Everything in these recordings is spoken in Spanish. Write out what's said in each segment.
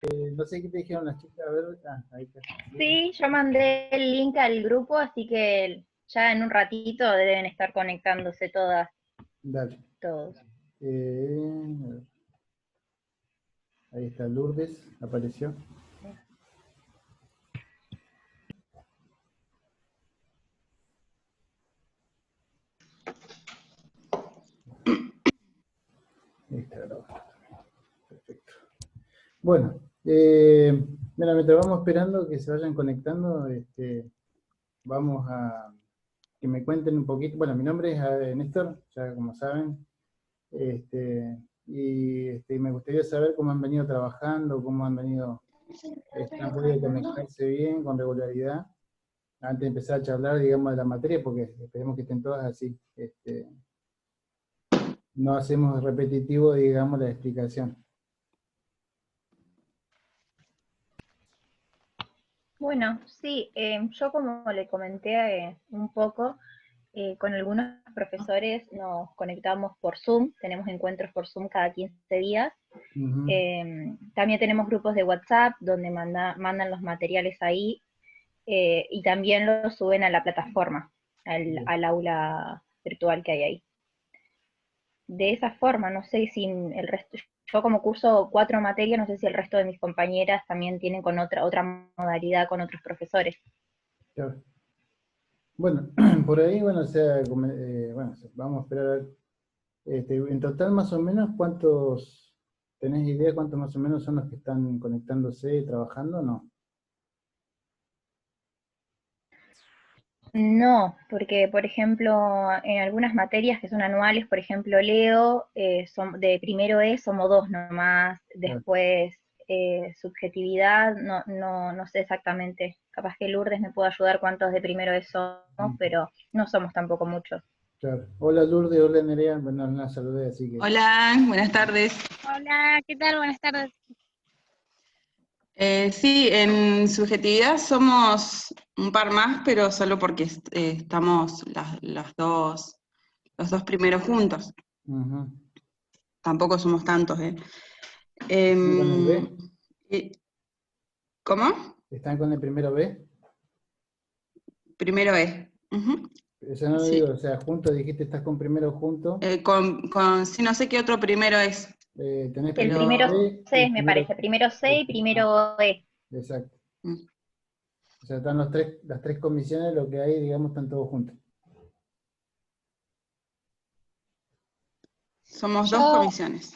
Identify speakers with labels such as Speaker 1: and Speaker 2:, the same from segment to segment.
Speaker 1: No sé qué te dijeron las chicas, a ver, ahí está.
Speaker 2: Sí, yo mandé el link al grupo, así que ya en un ratito deben estar conectándose todas,
Speaker 1: Dale.
Speaker 2: todos.
Speaker 1: Ahí está Lourdes, apareció. Ahí está grabando. Perfecto. Bueno, mira, mientras vamos esperando que se vayan conectando, vamos a que me cuenten un poquito. Bueno, mi nombre es Néstor, ya como saben, y me gustaría saber cómo han venido trabajando, cómo han venido, han podido conectarse bien, con regularidad, antes de empezar a charlar, digamos, de la materia, porque esperemos que estén todas así. No hacemos repetitivo, digamos, la explicación.
Speaker 2: Bueno, sí, yo como le comenté un poco, con algunos profesores nos conectamos por Zoom, tenemos encuentros por Zoom cada 15 días.
Speaker 1: Ujú.
Speaker 2: También tenemos grupos de WhatsApp donde mandan los materiales ahí, y también los suben a la plataforma, al aula virtual que hay ahí. De esa forma, no sé si el resto, yo como curso 4 materias, no sé si el resto de mis compañeras también tienen con otra modalidad con otros profesores.
Speaker 1: Claro. Bueno, por ahí, bueno, o sea, bueno, vamos a esperar a ver. En total, más o menos, ¿cuántos, tenés idea cuántos más o menos son los que están conectándose y trabajando o no?
Speaker 2: No, porque por ejemplo, en algunas materias que son anuales, por ejemplo, Leo, de primero somos 2 nomás,
Speaker 1: Claro.
Speaker 2: después subjetividad, no sé exactamente, capaz que Lourdes me puede ayudar cuántos de primero somos,
Speaker 1: Mm,
Speaker 2: pero no somos tampoco muchos.
Speaker 1: claro. Hola Lourdes, hola Nerea, bueno, no la saludé, así que...
Speaker 3: Hola, buenas tardes.
Speaker 4: Hola, ¿qué tal? Buenas tardes.
Speaker 3: Sí, en subjetividad somos un par más, pero solo porque estamos los dos primeros juntos.
Speaker 1: Ujú.
Speaker 3: Tampoco somos tantos, ¿eh?
Speaker 1: ¿Están con el B?
Speaker 3: Y- ¿Cómo?
Speaker 1: ¿Están con el primero B?
Speaker 3: Primero E. Ujú,
Speaker 1: O sea, no lo digo,
Speaker 3: sí.
Speaker 1: o sea, juntos, dijiste, estás con primero junto,
Speaker 3: Sí, no sé qué otro primero es,
Speaker 1: tenés
Speaker 2: El
Speaker 1: primero
Speaker 2: primero
Speaker 3: pero...
Speaker 1: C y
Speaker 2: C, me parece, primero C y
Speaker 1: ah,
Speaker 2: primero E.
Speaker 1: exacto.
Speaker 3: mm,
Speaker 1: O sea, están las tres comisiones, lo que hay, digamos, están todos juntos.
Speaker 3: somos dos
Speaker 4: Yo,
Speaker 3: comisiones.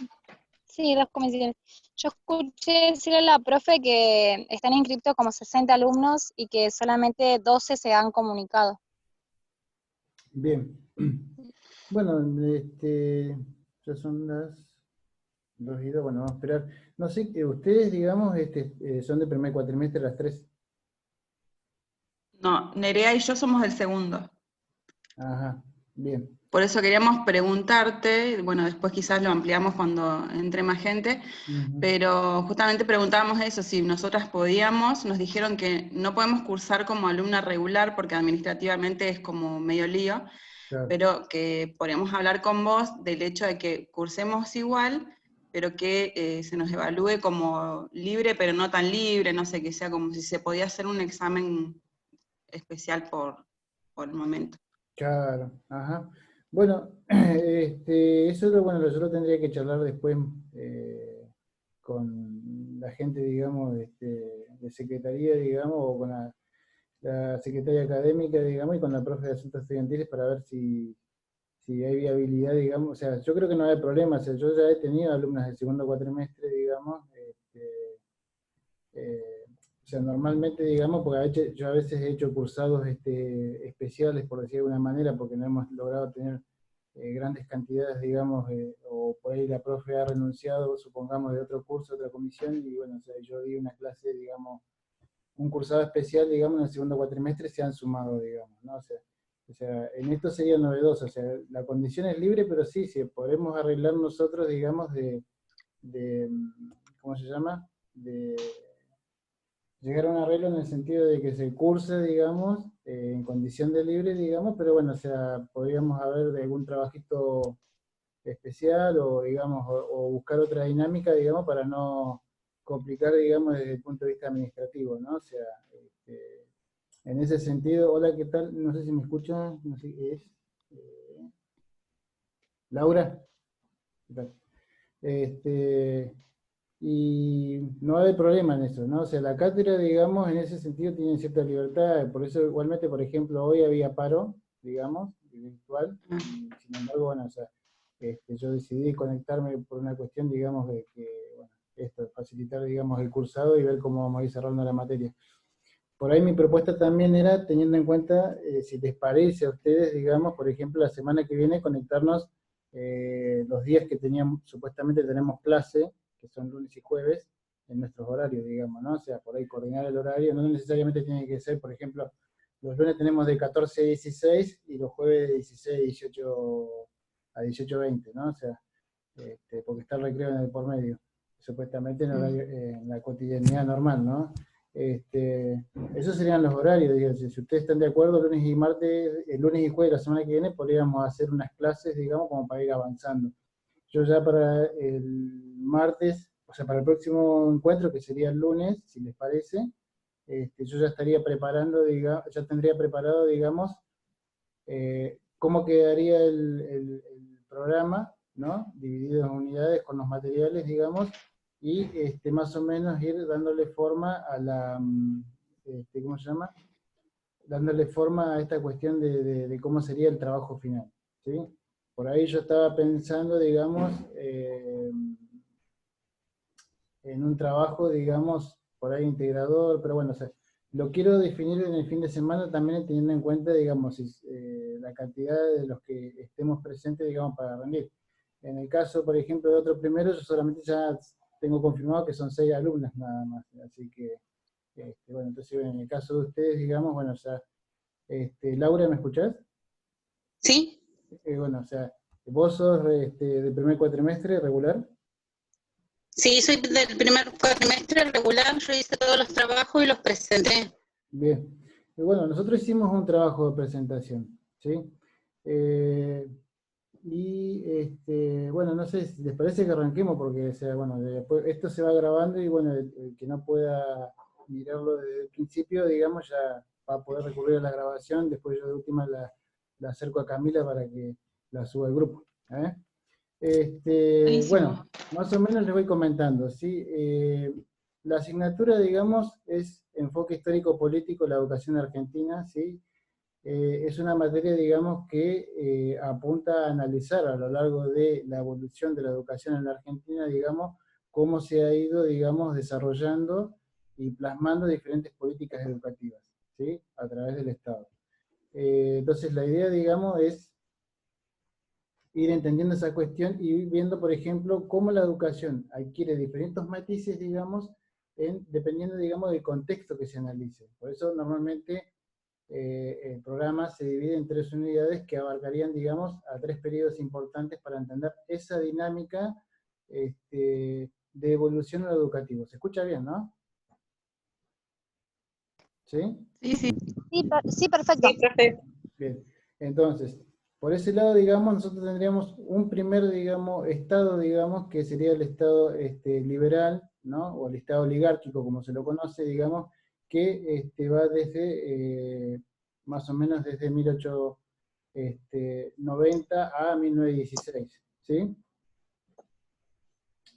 Speaker 4: sí, dos comisiones. Yo escuché decirle a la profe que están inscritos como 60 alumnos y que solamente 12 se han comunicado.
Speaker 1: Bien. Bueno, ya son las 2:02, bueno, vamos a esperar. No sé, ustedes, digamos, son de primer cuatrimestre las tres.
Speaker 3: No, Nerea y yo somos del segundo.
Speaker 1: Ajá, bien.
Speaker 3: Por eso queríamos preguntarte, bueno, después quizás lo ampliamos cuando entre más gente,
Speaker 1: Ujú,
Speaker 3: pero justamente preguntábamos eso, si nosotras podíamos, nos dijeron que no podemos cursar como alumna regular porque administrativamente es como medio lío,
Speaker 1: claro.
Speaker 3: pero que podríamos hablar con vos del hecho de que cursemos igual, pero que se nos evalúe como libre, pero no tan libre, no sé, que sea como si se podía hacer un examen especial por el momento.
Speaker 1: Claro, ajá. Bueno, eso bueno, yo lo tendría que charlar después con la gente, digamos, de secretaría, digamos, o con la secretaria académica, digamos, y con la profe de asuntos estudiantiles para ver si hay viabilidad, digamos. O sea, yo creo que no hay problema. O sea, yo ya he tenido alumnas del segundo cuatrimestre, digamos, eh, o sea, normalmente, digamos, porque yo a veces he hecho cursados especiales, por decir de alguna manera, porque no hemos logrado tener grandes cantidades, digamos, o por ahí la profe ha renunciado, supongamos, de otro curso, otra comisión, y bueno, o sea, yo di una clase, digamos, un cursado especial, digamos, en el segundo cuatrimestre se han sumado, digamos, ¿no? O sea, en esto sería novedoso, o sea, la condición es libre, pero sí, sí, podemos arreglar nosotros, digamos, ¿cómo se llama? De llegar a un arreglo en el sentido de que se curse, digamos, en condición de libre, digamos, pero bueno, o sea, podríamos haber de algún trabajito especial o, digamos, o buscar otra dinámica, digamos, para no, complicar, digamos, desde el punto de vista administrativo, ¿no? O sea, en ese sentido, hola, ¿qué tal? No sé si me escuchan, no sé qué es. Laura, ¿qué tal? Y no hay problema en eso, ¿no? O sea, la cátedra, digamos, en ese sentido tiene cierta libertad, por eso igualmente, por ejemplo, hoy había paro, digamos, virtual, y sin embargo, bueno, o sea, yo decidí conectarme por una cuestión, digamos, de que, bueno, esto, facilitar, digamos, el cursado y ver cómo vamos a ir cerrando la materia. Por ahí mi propuesta también era, teniendo en cuenta, si les parece a ustedes, digamos, por ejemplo, la semana que viene, conectarnos los días que teníamos, supuestamente tenemos clase, que son lunes y jueves, en nuestros horarios, digamos, ¿no? O sea, por ahí coordinar el horario, no necesariamente tiene que ser, por ejemplo, los lunes tenemos de 14 a 16 y los jueves de 16 a 18 a 18:20, ¿no? O sea, porque está el recreo en el por medio, supuestamente en, horario, en la cotidianidad normal, ¿no? Esos serían los horarios, digamos, si ustedes están de acuerdo, lunes y martes, el lunes y jueves de la semana que viene podríamos hacer unas clases, digamos, como para ir avanzando. Yo ya para el martes, o sea, para el próximo encuentro, que sería el lunes, si les parece, yo ya estaría preparando, digamos, ya tendría preparado, digamos, cómo quedaría el programa, ¿no? Dividido en unidades con los materiales, digamos, y más o menos ir dándole forma a la, ¿cómo se llama? Dándole forma a esta cuestión de cómo sería el trabajo final, ¿sí? Por ahí yo estaba pensando, digamos, en un trabajo, digamos, por ahí integrador, pero bueno, o sea, lo quiero definir en el fin de semana también teniendo en cuenta, digamos, la cantidad de los que estemos presentes, digamos, para rendir. En el caso, por ejemplo, de otro primero, yo solamente ya tengo confirmado que son 6 alumnas nada más, así que, bueno, entonces en el caso de ustedes, digamos, bueno, o sea, Laura, ¿me escuchás?
Speaker 3: Sí.
Speaker 1: Bueno, o sea, vos sos del primer cuatrimestre regular.
Speaker 3: Sí, soy del primer cuatrimestre regular, yo hice todos los trabajos y los presenté.
Speaker 1: Bien. Bueno, nosotros hicimos un trabajo de presentación, ¿sí? Bueno, no sé si les parece que arranquemos, porque, o sea, bueno, después esto se va grabando y, bueno, el que no pueda mirarlo desde el principio, digamos, ya va a poder recurrir a la grabación, después yo de última la acerco a Camila para que la suba al grupo, ¿eh? Bueno, más o menos les voy comentando, ¿sí? La asignatura, digamos, es Enfoque Histórico-Político de la Educación Argentina, ¿sí? Es una materia, digamos, que apunta a analizar a lo largo de la evolución de la educación en la Argentina, digamos, cómo se ha ido, digamos, desarrollando y plasmando diferentes políticas educativas, ¿sí? A través del Estado. Entonces, la idea, digamos, es ir entendiendo esa cuestión y ir viendo, por ejemplo, cómo la educación adquiere diferentes matices, digamos, dependiendo, digamos, del contexto que se analice. Por eso, normalmente, el programa se divide en 3 unidades que abarcarían, digamos, a 3 periodos importantes para entender esa dinámica de evolución en lo educativo. ¿Se escucha bien, no? ¿Sí?
Speaker 3: Sí, sí.
Speaker 4: Sí, perfecto.
Speaker 3: Sí, perfecto.
Speaker 1: Bien. Entonces, por ese lado, digamos, nosotros tendríamos un primer, digamos, estado, digamos, que sería el estado liberal, ¿no? O el estado oligárquico, como se lo conoce, digamos, que va desde, más o menos desde 1890 a 1916, ¿sí?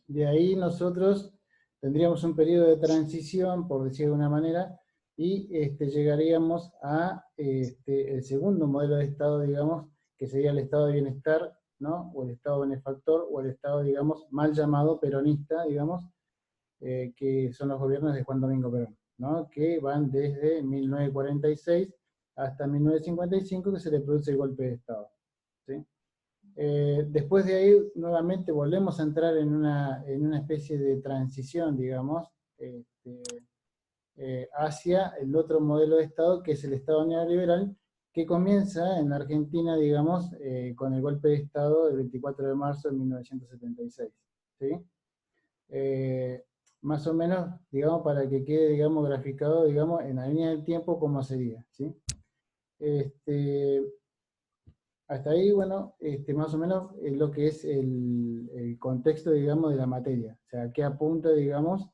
Speaker 1: De ahí nosotros tendríamos un periodo de transición, por decir de una manera, y llegaríamos a el segundo modelo de Estado, digamos, que sería el Estado de Bienestar, ¿no? O el Estado benefactor, o el Estado, digamos, mal llamado peronista, digamos, que son los gobiernos de Juan Domingo Perón, ¿no? Que van desde 1946 hasta 1955, que se le produce el golpe de Estado, ¿sí? Después de ahí, nuevamente, volvemos a entrar en una especie de transición, digamos, hacia el otro modelo de Estado, que es el Estado neoliberal, que comienza en la Argentina, digamos, con el golpe de Estado del 24 de marzo de 1976. ¿Sí? Más o menos, digamos, para que quede, digamos, graficado, digamos, en la línea del tiempo, cómo sería. ¿Sí? Hasta ahí, bueno, más o menos es lo que es el contexto, digamos, de la materia. O sea, qué apunta, digamos,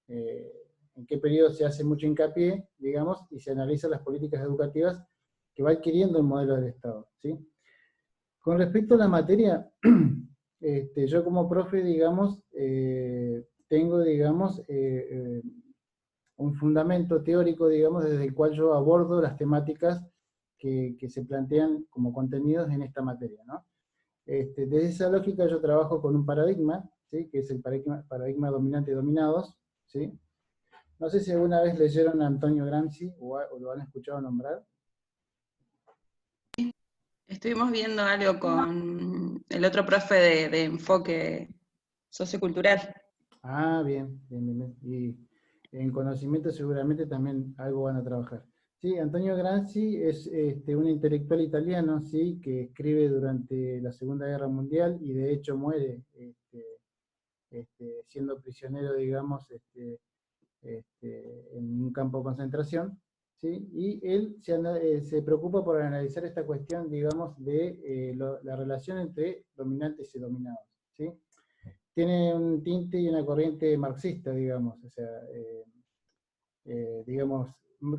Speaker 1: en qué periodo se hace mucho hincapié, digamos, y se analizan las políticas educativas que va adquiriendo el modelo del Estado, ¿sí? Con respecto a la materia, yo como profe, digamos, tengo, digamos, un fundamento teórico, digamos, desde el cual yo abordo las temáticas que se plantean como contenidos en esta materia, ¿no? Desde esa lógica yo trabajo con un paradigma, ¿sí? Que es el paradigma dominante-dominados, ¿sí? No sé si alguna vez leyeron a Antonio Gramsci o lo han escuchado nombrar.
Speaker 3: Estuvimos viendo algo con el otro profe de enfoque sociocultural.
Speaker 1: Ah, bien, bien, bien, bien. Y en conocimiento seguramente también algo van a trabajar. Sí, Antonio Gramsci es un intelectual italiano, sí, que escribe durante la Segunda Guerra Mundial y de hecho muere siendo prisionero, digamos, en un campo de concentración, ¿sí? Y él se preocupa por analizar esta cuestión, digamos, de la relación entre dominantes y dominados, ¿sí? Tiene un tinte y una corriente marxista, digamos, o sea, digamos,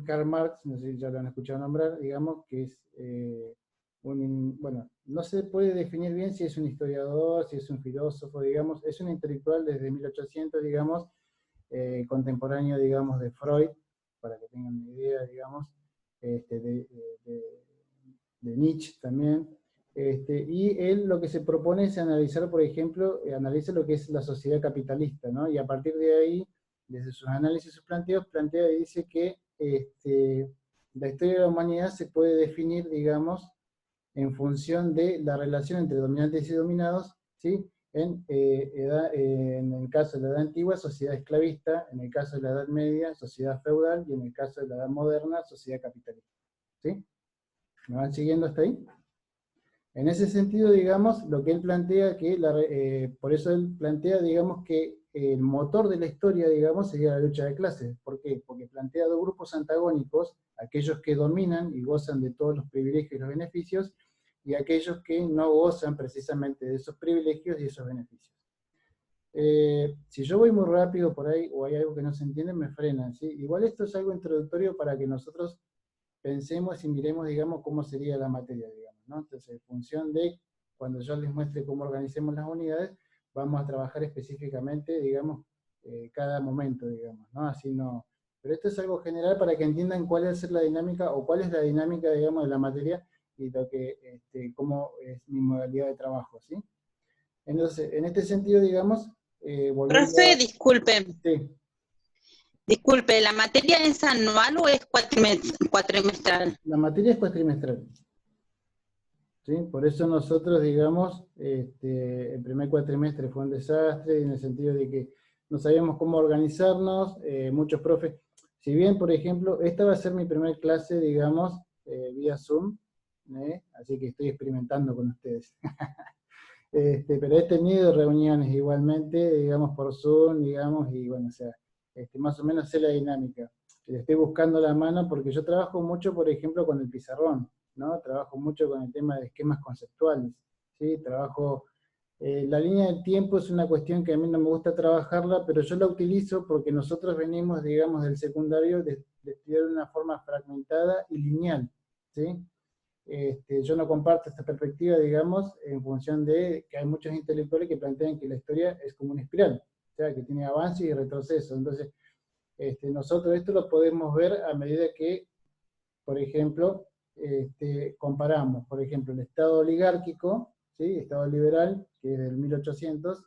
Speaker 1: Karl Marx, no sé si ya lo han escuchado nombrar, digamos, que es bueno, no se puede definir bien si es un historiador, si es un filósofo, digamos, es un intelectual desde 1800, digamos, contemporáneo, digamos, de Freud, para que tengan una idea, digamos, de Nietzsche también, y él lo que se propone es analizar, por ejemplo, analiza lo que es la sociedad capitalista, ¿no? Y a partir de ahí, desde sus análisis, sus planteos, plantea y dice que la historia de la humanidad se puede definir, digamos, en función de la relación entre dominantes y dominados, ¿sí? En el caso de la Edad Antigua, sociedad esclavista; en el caso de la Edad Media, sociedad feudal; y en el caso de la Edad Moderna, sociedad capitalista. ¿Sí? ¿Me van siguiendo hasta ahí? En ese sentido, digamos, lo que él plantea, por eso él plantea, digamos, que el motor de la historia, digamos, sería la lucha de clases. ¿Por qué? Porque plantea dos grupos antagónicos: aquellos que dominan y gozan de todos los privilegios y los beneficios, y aquellos que no gozan precisamente de esos privilegios y esos beneficios. Si yo voy muy rápido por ahí, o hay algo que no se entiende, me frenan, ¿sí? Igual esto es algo introductorio para que nosotros pensemos y miremos, digamos, cómo sería la materia, digamos, ¿no? Entonces, en función de cuando yo les muestre cómo organicemos las unidades, vamos a trabajar específicamente, digamos, cada momento, digamos, ¿no? Así no. Pero esto es algo general para que entiendan cuál es la dinámica, o cuál es la dinámica, digamos, de la materia, y cómo es mi modalidad de trabajo, ¿sí? Entonces, en este sentido, digamos, volviendo
Speaker 5: Profe,
Speaker 1: a...
Speaker 5: disculpe,
Speaker 1: Sí.
Speaker 5: disculpe, ¿la materia es anual o es cuatrimestral?
Speaker 1: La materia es cuatrimestral. ¿Sí? Por eso nosotros, digamos, el primer cuatrimestre fue un desastre, en el sentido de que no sabíamos cómo organizarnos, muchos profes, si bien, por ejemplo, esta va a ser mi primer clase, digamos, vía Zoom, así que estoy experimentando con ustedes. Pero he tenido reuniones igualmente, digamos, por Zoom, digamos, y bueno, o sea, más o menos sé la dinámica. Le estoy buscando la mano porque yo trabajo mucho, por ejemplo, con el pizarrón, ¿no? Trabajo mucho con el tema de esquemas conceptuales, ¿sí? La línea del tiempo es una cuestión que a mí no me gusta trabajarla, pero yo la utilizo porque nosotros venimos, digamos, del secundario de estudiar de una forma fragmentada y lineal, ¿sí? Yo no comparto esta perspectiva, digamos, en función de que hay muchos intelectuales que plantean que la historia es como una espiral, o sea, que tiene avance y retroceso. Entonces, nosotros esto lo podemos ver a medida que, por ejemplo, comparamos, por ejemplo, el Estado oligárquico, ¿sí? Estado liberal, que es del 1800,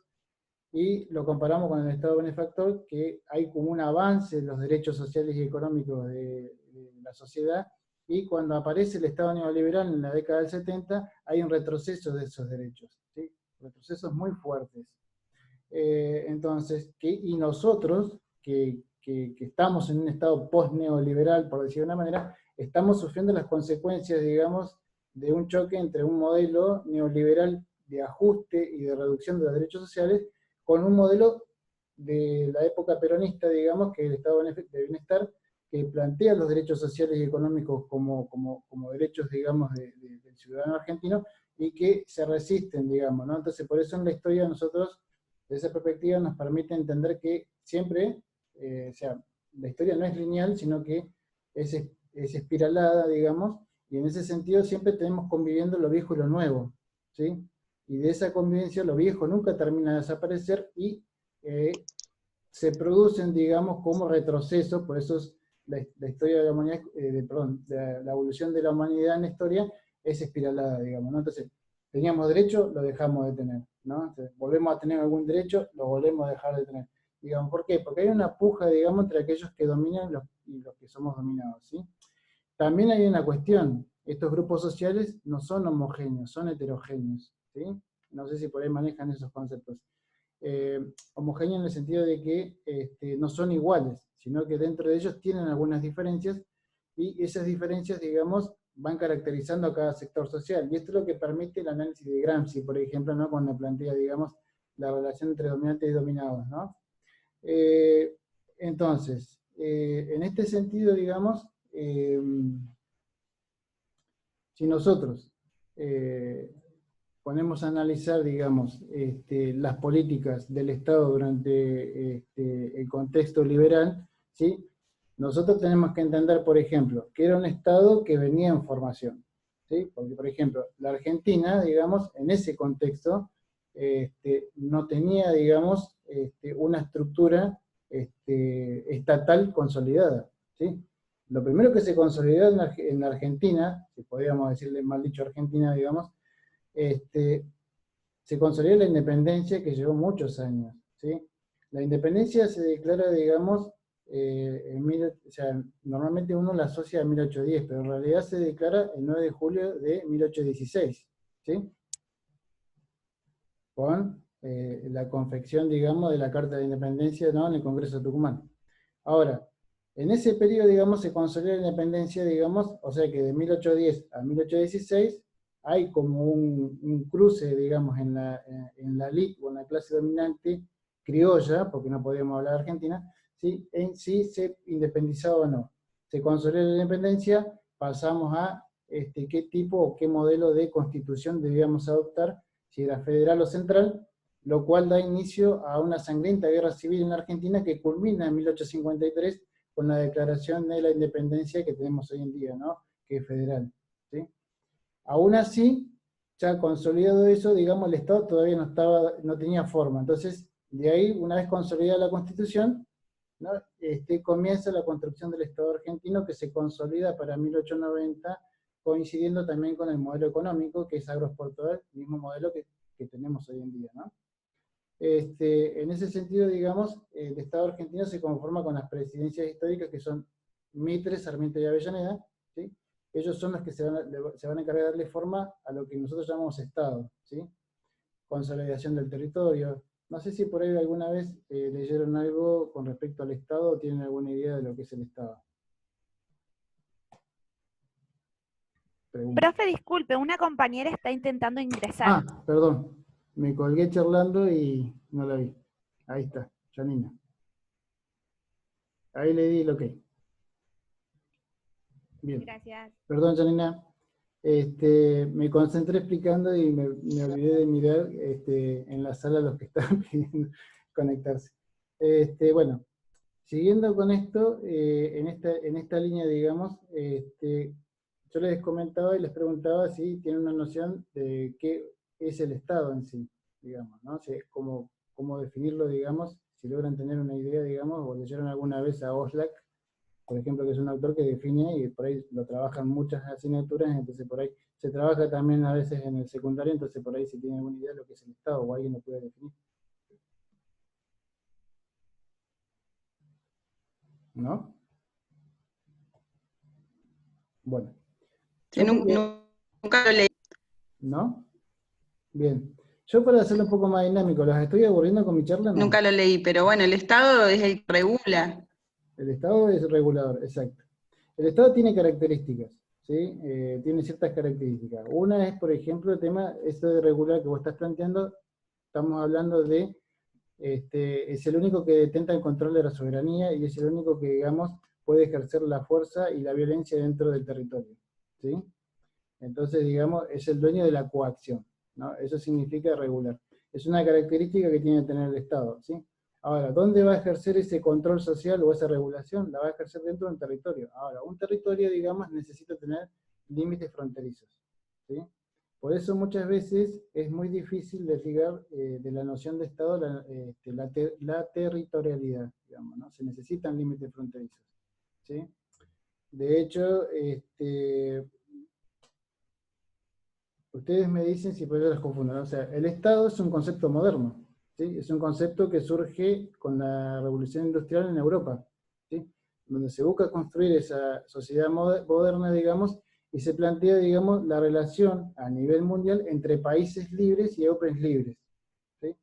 Speaker 1: y lo comparamos con el Estado benefactor, que hay como un avance en los derechos sociales y económicos de la sociedad, y cuando aparece el Estado neoliberal en la década del 70, hay un retroceso de esos derechos, ¿sí? Retrocesos muy fuertes. Entonces, y nosotros, que estamos en un estado post-neoliberal, por decir de una manera, estamos sufriendo las consecuencias, digamos, de un choque entre un modelo neoliberal de ajuste y de reducción de los derechos sociales con un modelo de la época peronista, digamos, que es el estado de bienestar, que plantea los derechos sociales y económicos como derechos, digamos, del ciudadano argentino, y que se resisten, digamos, ¿no? Entonces, por eso en la historia nosotros, desde esa perspectiva, nos permite entender que siempre o sea, la historia no es lineal, sino que es espiralada, digamos, y en ese sentido siempre tenemos conviviendo lo viejo y lo nuevo, ¿sí? Y de esa convivencia lo viejo nunca termina de desaparecer y se producen, digamos, como retrocesos, por eso es la historia de la humanidad, la evolución de la humanidad en la historia es espiralada, digamos, ¿no? Entonces, teníamos derecho, lo dejamos de tener, ¿no? Entonces, volvemos a tener algún derecho, lo volvemos a dejar de tener. Digamos, ¿por qué? Porque hay una puja, digamos, entre aquellos que dominan y los que somos dominados, ¿sí? También hay una cuestión, estos grupos sociales no son homogéneos, son heterogéneos, ¿sí? No sé si por ahí manejan esos conceptos. Homogéneos en el sentido de que no son iguales, sino que dentro de ellos tienen algunas diferencias, y esas diferencias, digamos, van caracterizando a cada sector social. Y esto es lo que permite el análisis de Gramsci, por ejemplo, ¿no? Cuando plantea, digamos, la relación entre dominantes y dominados, ¿no? Entonces, en este sentido, digamos, si nosotros ponemos a analizar, digamos, las políticas del Estado durante el contexto liberal, ¿sí? Nosotros tenemos que entender, por ejemplo, que era un Estado que venía en formación, ¿sí? Porque, por ejemplo, la Argentina, digamos, en ese contexto, no tenía, digamos, una estructura estatal consolidada, ¿sí? Lo primero que se consolidó en la Argentina, si podríamos decirle mal dicho Argentina, digamos, se consolidó la independencia, que llevó muchos años, ¿sí? La independencia se declara, digamos, o sea, normalmente uno la asocia a 1810, pero en realidad se declara el 9 de julio de 1816, ¿sí? Con la confección, digamos, de la Carta de Independencia, ¿no? En el Congreso de Tucumán. Ahora, en ese periodo, digamos, se consolidó la independencia, digamos, o sea que de 1810 a 1816 hay como un cruce, digamos, en la elite o en la clase dominante criolla, porque no podíamos hablar de Argentina, ¿sí? En sí se independizaba o no. Se consolidó la independencia, pasamos a qué tipo o qué modelo de constitución debíamos adoptar, si era federal o central, lo cual da inicio a una sangrienta guerra civil en la Argentina que culmina en 1853 con la declaración de la independencia que tenemos hoy en día, ¿no? Que es federal, ¿sí? Aún así, ya consolidado eso, digamos, el Estado todavía no tenía forma. Entonces, de ahí, una vez consolidada la Constitución, ¿no? Comienza la construcción del Estado argentino, que se consolida para 1890, coincidiendo también con el modelo económico, que es agroexportador, el mismo modelo que tenemos hoy en día, ¿no? En ese sentido, digamos, el Estado argentino se conforma con las presidencias históricas, que son Mitre, Sarmiento y Avellaneda, ¿sí? Ellos son los que se van a encargar de darle forma a lo que nosotros llamamos Estado, ¿sí? Consolidación del territorio. No sé si por ahí alguna vez leyeron algo con respecto al Estado o tienen alguna idea de lo que es el Estado. Pregunta.
Speaker 6: Profe, disculpe, una compañera está intentando ingresar.
Speaker 1: Ah, perdón. Me colgué charlando y no la vi. Ahí está, Janina. Ahí le di el ok. Bien.
Speaker 6: Gracias.
Speaker 1: Perdón, Janina. Me concentré explicando y me olvidé de mirar en la sala los que estaban pidiendo conectarse. Bueno, siguiendo con esto, en esta línea, digamos, yo les comentaba y les preguntaba si tienen una noción de qué es el Estado en sí, digamos, ¿no? Si es cómo definirlo, digamos, si logran tener una idea, digamos, o leyeron alguna vez a Oslak, por ejemplo, que es un autor que define, y por ahí lo trabajan muchas asignaturas, entonces por ahí se trabaja también a veces en el secundario, entonces por ahí si tienen alguna idea de lo que es el Estado, o alguien lo puede definir. ¿No? Bueno.
Speaker 3: Sí, nunca lo leí.
Speaker 1: ¿No? Bien. Yo para hacerlo un poco más dinámico, ¿los estoy aburriendo con mi charla? No.
Speaker 3: Nunca lo leí, pero bueno, el Estado es el que regula.
Speaker 1: El Estado es regulador, exacto. El Estado tiene características, ¿sí? Tiene ciertas características. Una es, por ejemplo, el tema, esto de regular que vos estás planteando, estamos hablando de, es el único que detenta el control de la soberanía y es el único que, digamos, puede ejercer la fuerza y la violencia dentro del territorio, ¿sí? Entonces, digamos, es el dueño de la coacción, ¿no? Eso significa regular. Es una característica que tiene que tener el Estado, ¿sí? Ahora, ¿dónde va a ejercer ese control social o esa regulación? La va a ejercer dentro de un territorio. Ahora, un territorio, digamos, necesita tener límites fronterizos, ¿sí? Por eso muchas veces es muy difícil desligar de la noción de Estado la territorialidad, digamos, ¿no? Se necesitan límites fronterizos, ¿sí? De hecho, ustedes me dicen si por yo las confundo, ¿no? O sea, el Estado es un concepto moderno, ¿sí? Es un concepto que surge con la Revolución Industrial en Europa, ¿sí? Donde se busca construir esa sociedad moderna, digamos, y se plantea, digamos, la relación a nivel mundial entre países libres y hombres libres, ¿sí?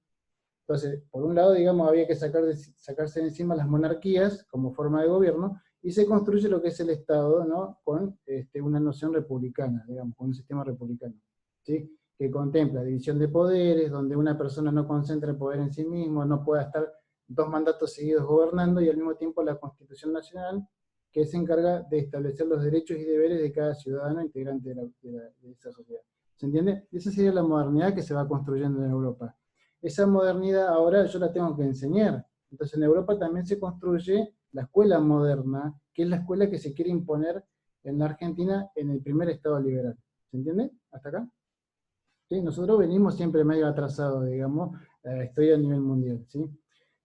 Speaker 1: Entonces, por un lado, digamos, había que sacarse de encima las monarquías como forma de gobierno, y se construye lo que es el Estado, ¿no? Con una noción republicana, digamos, con un sistema republicano, ¿sí? Que contempla división de poderes, donde una persona no concentra el poder en sí mismo, no pueda estar 2 mandatos seguidos gobernando, y al mismo tiempo la Constitución Nacional, que se encarga de establecer los derechos y deberes de cada ciudadano integrante de esa sociedad. ¿Se entiende? Esa sería la modernidad que se va construyendo en Europa. Esa modernidad ahora yo la tengo que enseñar. Entonces en Europa también se construye la escuela moderna, que es la escuela que se quiere imponer en la Argentina en el primer Estado liberal. ¿Se entiende? ¿Hasta acá? ¿Sí? Nosotros venimos siempre medio atrasados, digamos, a la historia a nivel mundial, ¿sí?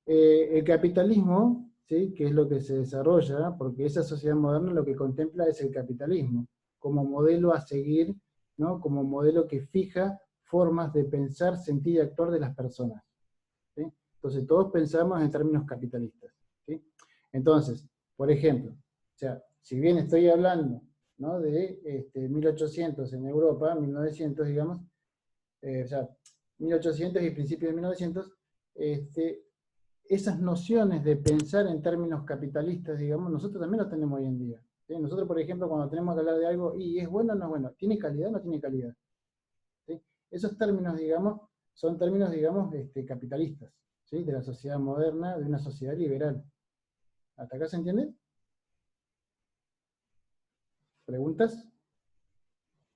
Speaker 1: El capitalismo, ¿sí? Que es lo que se desarrolla, porque esa sociedad moderna lo que contempla es el capitalismo, como modelo a seguir, ¿no? Como modelo que fija formas de pensar, sentir y actuar de las personas, ¿sí? Entonces todos pensamos en términos capitalistas, ¿sí? Entonces, por ejemplo, o sea, si bien estoy hablando, ¿no? de 1800 en Europa, 1900, digamos, o sea, 1800 y principios de 1900, esas nociones de pensar en términos capitalistas, digamos, nosotros también las tenemos hoy en día, ¿sí? Nosotros, por ejemplo, cuando tenemos que hablar de algo, ¿y es bueno o no es bueno? ¿Tiene calidad o no tiene calidad? ¿Sí? Esos términos, digamos, son términos, digamos, capitalistas, ¿sí? De la sociedad moderna, de una sociedad liberal. ¿Hasta acá se entiende? ¿Preguntas?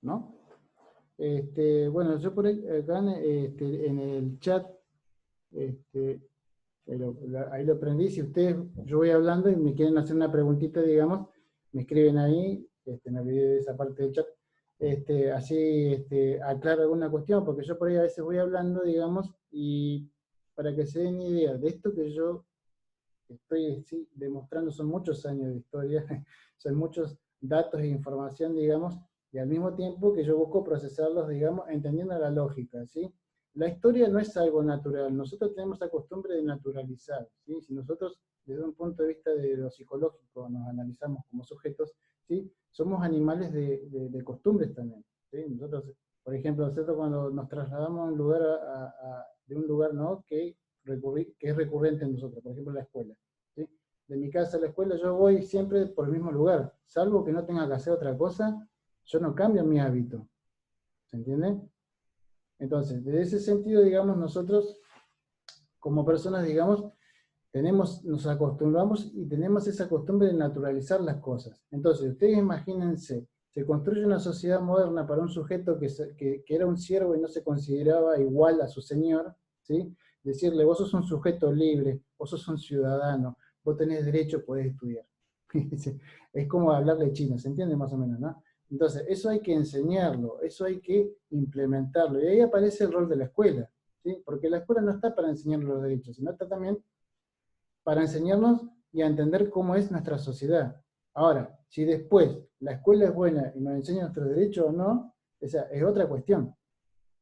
Speaker 1: ¿No? Bueno, yo por acá en el chat, ahí lo aprendí. Si ustedes, yo voy hablando y me quieren hacer una preguntita, digamos, me escriben ahí, me olvidé de esa parte del chat, así aclaro alguna cuestión, porque yo por ahí a veces voy hablando, digamos, y para que se den idea de esto que yo estoy demostrando, son muchos años de historia, son muchos datos e información, digamos, y al mismo tiempo que yo busco procesarlos, digamos, entendiendo la lógica, ¿sí? La historia no es algo natural, nosotros tenemos la costumbre de naturalizar, ¿sí? Si nosotros, desde un punto de vista de lo psicológico, nos analizamos como sujetos, ¿sí? Somos animales de costumbres también, ¿sí? Nosotros, por ejemplo, nosotros cuando nos trasladamos a un lugar, de un lugar, ¿no? que es recurrente en nosotros, por ejemplo la escuela, ¿sí? De mi casa a la escuela yo voy siempre por el mismo lugar, salvo que no tenga que hacer otra cosa, yo no cambio mi hábito, ¿se entiende? Entonces, desde ese sentido, digamos, nosotros, como personas, digamos, nos acostumbramos y tenemos esa costumbre de naturalizar las cosas. Entonces, ustedes imagínense, se construye una sociedad moderna para un sujeto que era un siervo y no se consideraba igual a su señor, ¿sí? Decirle, vos sos un sujeto libre, vos sos un ciudadano, vos tenés derecho, podés estudiar. Es como hablarle chino, ¿se entiende más o menos, no? Entonces, eso hay que enseñarlo, eso hay que implementarlo, y ahí aparece el rol de la escuela, ¿sí? Porque la escuela no está para enseñar los derechos, sino está también para enseñarnos y a entender cómo es nuestra sociedad. Ahora, si después la escuela es buena y nos enseña nuestros derechos o no, esa es otra cuestión,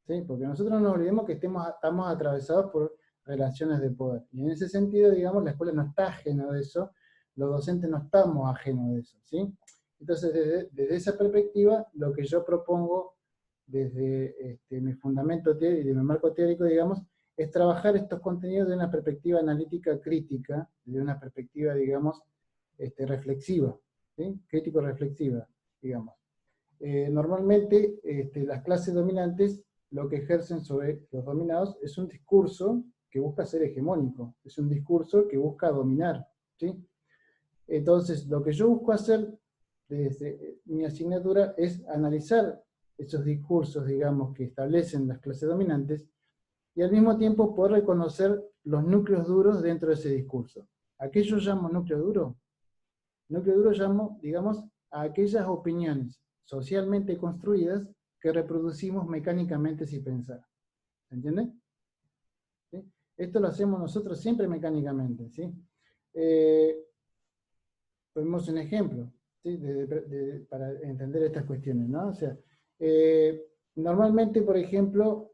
Speaker 1: ¿sí? Porque nosotros no nos olvidemos que estamos atravesados por relaciones de poder. Y en ese sentido, digamos, la escuela no está ajena de eso, los docentes no estamos ajenos de eso, ¿sí? Entonces, desde esa perspectiva, lo que yo propongo desde mi fundamento teórico y de mi marco teórico, digamos, es trabajar estos contenidos de una perspectiva analítica crítica, de una perspectiva, digamos, reflexiva, ¿sí? Crítico-reflexiva, digamos. Normalmente, las clases dominantes lo que ejercen sobre los dominados es un discurso que busca ser hegemónico, es un discurso que busca dominar, ¿sí? Entonces, lo que yo busco hacer desde mi asignatura es analizar esos discursos, digamos, que establecen las clases dominantes, y al mismo tiempo poder reconocer los núcleos duros dentro de ese discurso. ¿A qué yo llamo núcleo duro? Núcleo duro llamo, digamos, a aquellas opiniones socialmente construidas que reproducimos mecánicamente sin pensar. ¿Se entiende? ¿Sí? Esto lo hacemos nosotros siempre mecánicamente, ¿sí? Ponemos un ejemplo, ¿sí? Para entender estas cuestiones, ¿no? O sea, normalmente, por ejemplo,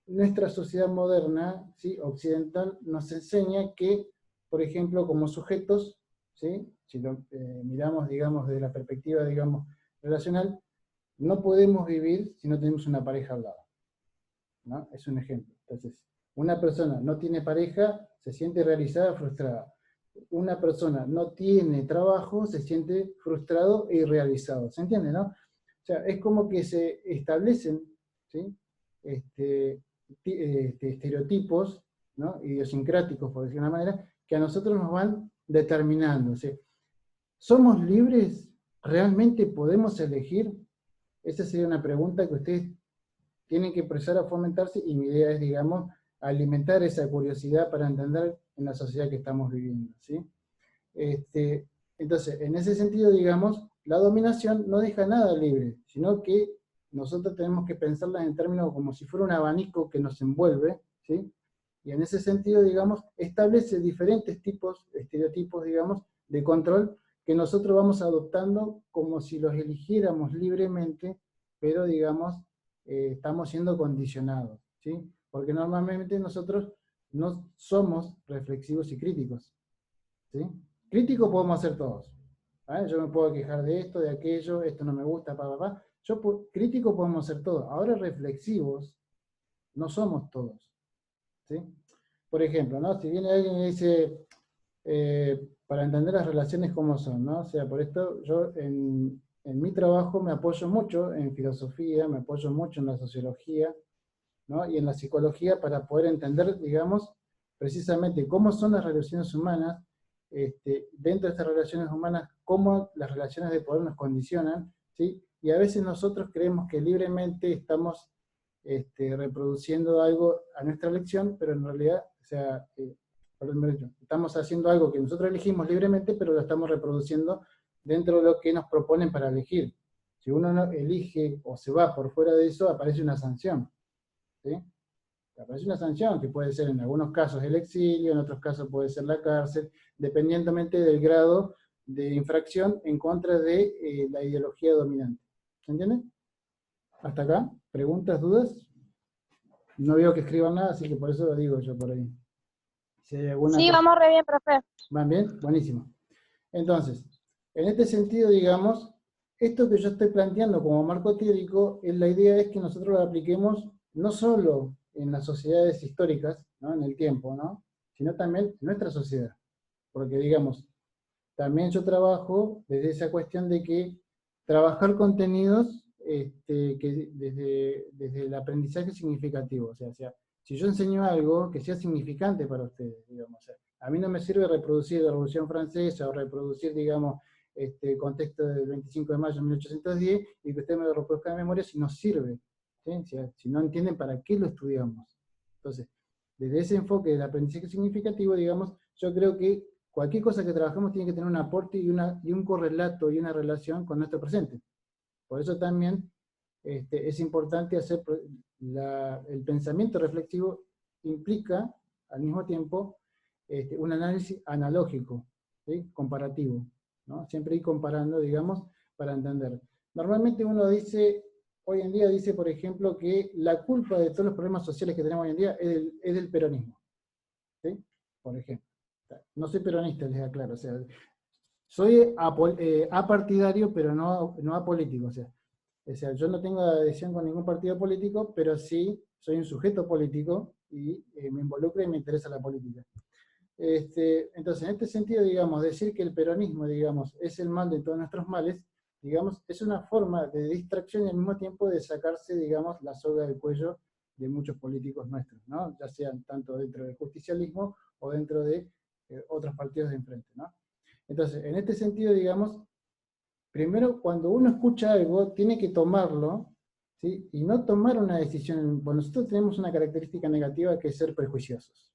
Speaker 1: nuestra sociedad moderna, ¿sí? Occidental, nos enseña que, por ejemplo, como sujetos, ¿sí? Si lo miramos, digamos, desde la perspectiva, digamos, relacional, no podemos vivir si no tenemos una pareja al lado, ¿no? Es un ejemplo. Entonces, una persona no tiene pareja, se siente realizada, frustrada. Una persona no tiene trabajo, se siente frustrado e irrealizado. ¿Se entiende, no? O sea, es como que se establecen, ¿sí? Estereotipos, ¿no? Idiosincráticos, por decir de una manera, que a nosotros nos van determinando. ¿Sí? ¿Somos libres? ¿Realmente podemos elegir? Esa sería una pregunta que ustedes tienen que empezar a fomentarse, y mi idea es, digamos, alimentar esa curiosidad para entender en la sociedad que estamos viviendo, ¿sí? Entonces, en ese sentido, digamos, la dominación no deja nada libre, sino que nosotros tenemos que pensarla en términos como si fuera un abanico que nos envuelve, ¿sí? Y en ese sentido, digamos, establece diferentes tipos, estereotipos, digamos, de control que nosotros vamos adoptando como si los eligiéramos libremente, pero, digamos, estamos siendo condicionados, ¿sí? Porque normalmente nosotros no somos reflexivos y críticos, ¿sí? Críticos podemos ser todos, ¿vale? Yo me puedo quejar de esto, de aquello, esto no me gusta, crítico podemos ser todos. Ahora reflexivos no somos todos, ¿sí? Por ejemplo, ¿no? Si viene alguien y dice, para entender las relaciones como son, ¿no? O sea, por esto yo en mi trabajo me apoyo mucho en filosofía, me apoyo mucho en la sociología, ¿no? Y en la psicología para poder entender, digamos, precisamente cómo son las relaciones humanas, dentro de estas relaciones humanas, cómo las relaciones de poder nos condicionan, ¿sí? Y a veces nosotros creemos que libremente estamos reproduciendo algo a nuestra elección, pero en realidad, o sea, estamos haciendo algo que nosotros elegimos libremente, pero lo estamos reproduciendo dentro de lo que nos proponen para elegir. Si uno no elige o se va por fuera de eso, aparece una sanción, ¿sí? Aparece una sanción que puede ser en algunos casos el exilio, en otros casos puede ser la cárcel, dependientemente del grado de infracción en contra de la ideología dominante. ¿Se entiende? ¿Hasta acá? ¿Preguntas, dudas? No veo que escriban nada, así que por eso lo digo yo por ahí. Si hay alguna
Speaker 4: Sí,
Speaker 1: cosa...
Speaker 4: vamos re bien, profe.
Speaker 1: ¿Van bien? Buenísimo. Entonces, en este sentido, digamos, esto que yo estoy planteando como marco teórico, la idea es que nosotros lo apliquemos no solo en las sociedades históricas, ¿no? En el tiempo, ¿no? Sino también en nuestra sociedad. Porque, digamos, también yo trabajo desde esa cuestión de que trabajar contenidos que desde el aprendizaje significativo. O sea, si yo enseño algo que sea significante para ustedes, digamos. O sea, a mí no me sirve reproducir la Revolución Francesa o reproducir, digamos, el contexto del 25 de mayo de 1810 y que usted me lo reproduzca de memoria si no sirve, ¿sí? O sea, si no entienden para qué lo estudiamos. Entonces, desde ese enfoque del aprendizaje significativo, digamos, yo creo que cualquier cosa que trabajemos tiene que tener un aporte y un correlato y una relación con nuestro presente. Por eso también es importante hacer el pensamiento reflexivo implica al mismo tiempo un análisis analógico, ¿sí? Comparativo, ¿no? Siempre ir comparando, digamos, para entender. Normalmente uno dice, hoy en día dice, por ejemplo, que la culpa de todos los problemas sociales que tenemos hoy en día es del peronismo, ¿sí? Por ejemplo. No soy peronista, les aclaro, o sea, soy apartidario, pero no apolítico, o sea, yo no tengo adhesión con ningún partido político, pero sí soy un sujeto político y me involucra y me interesa la política. Entonces, en este sentido, digamos, decir que el peronismo, digamos, es el mal de todos nuestros males, digamos, es una forma de distracción y al mismo tiempo de sacarse, digamos, la soga del cuello de muchos políticos nuestros, ¿no? Ya sean tanto dentro del justicialismo o dentro de otros partidos de enfrente, ¿no? Entonces, en este sentido, digamos, primero, cuando uno escucha algo, tiene que tomarlo, ¿sí? Y no tomar una decisión. Bueno, nosotros tenemos una característica negativa que es ser prejuiciosos,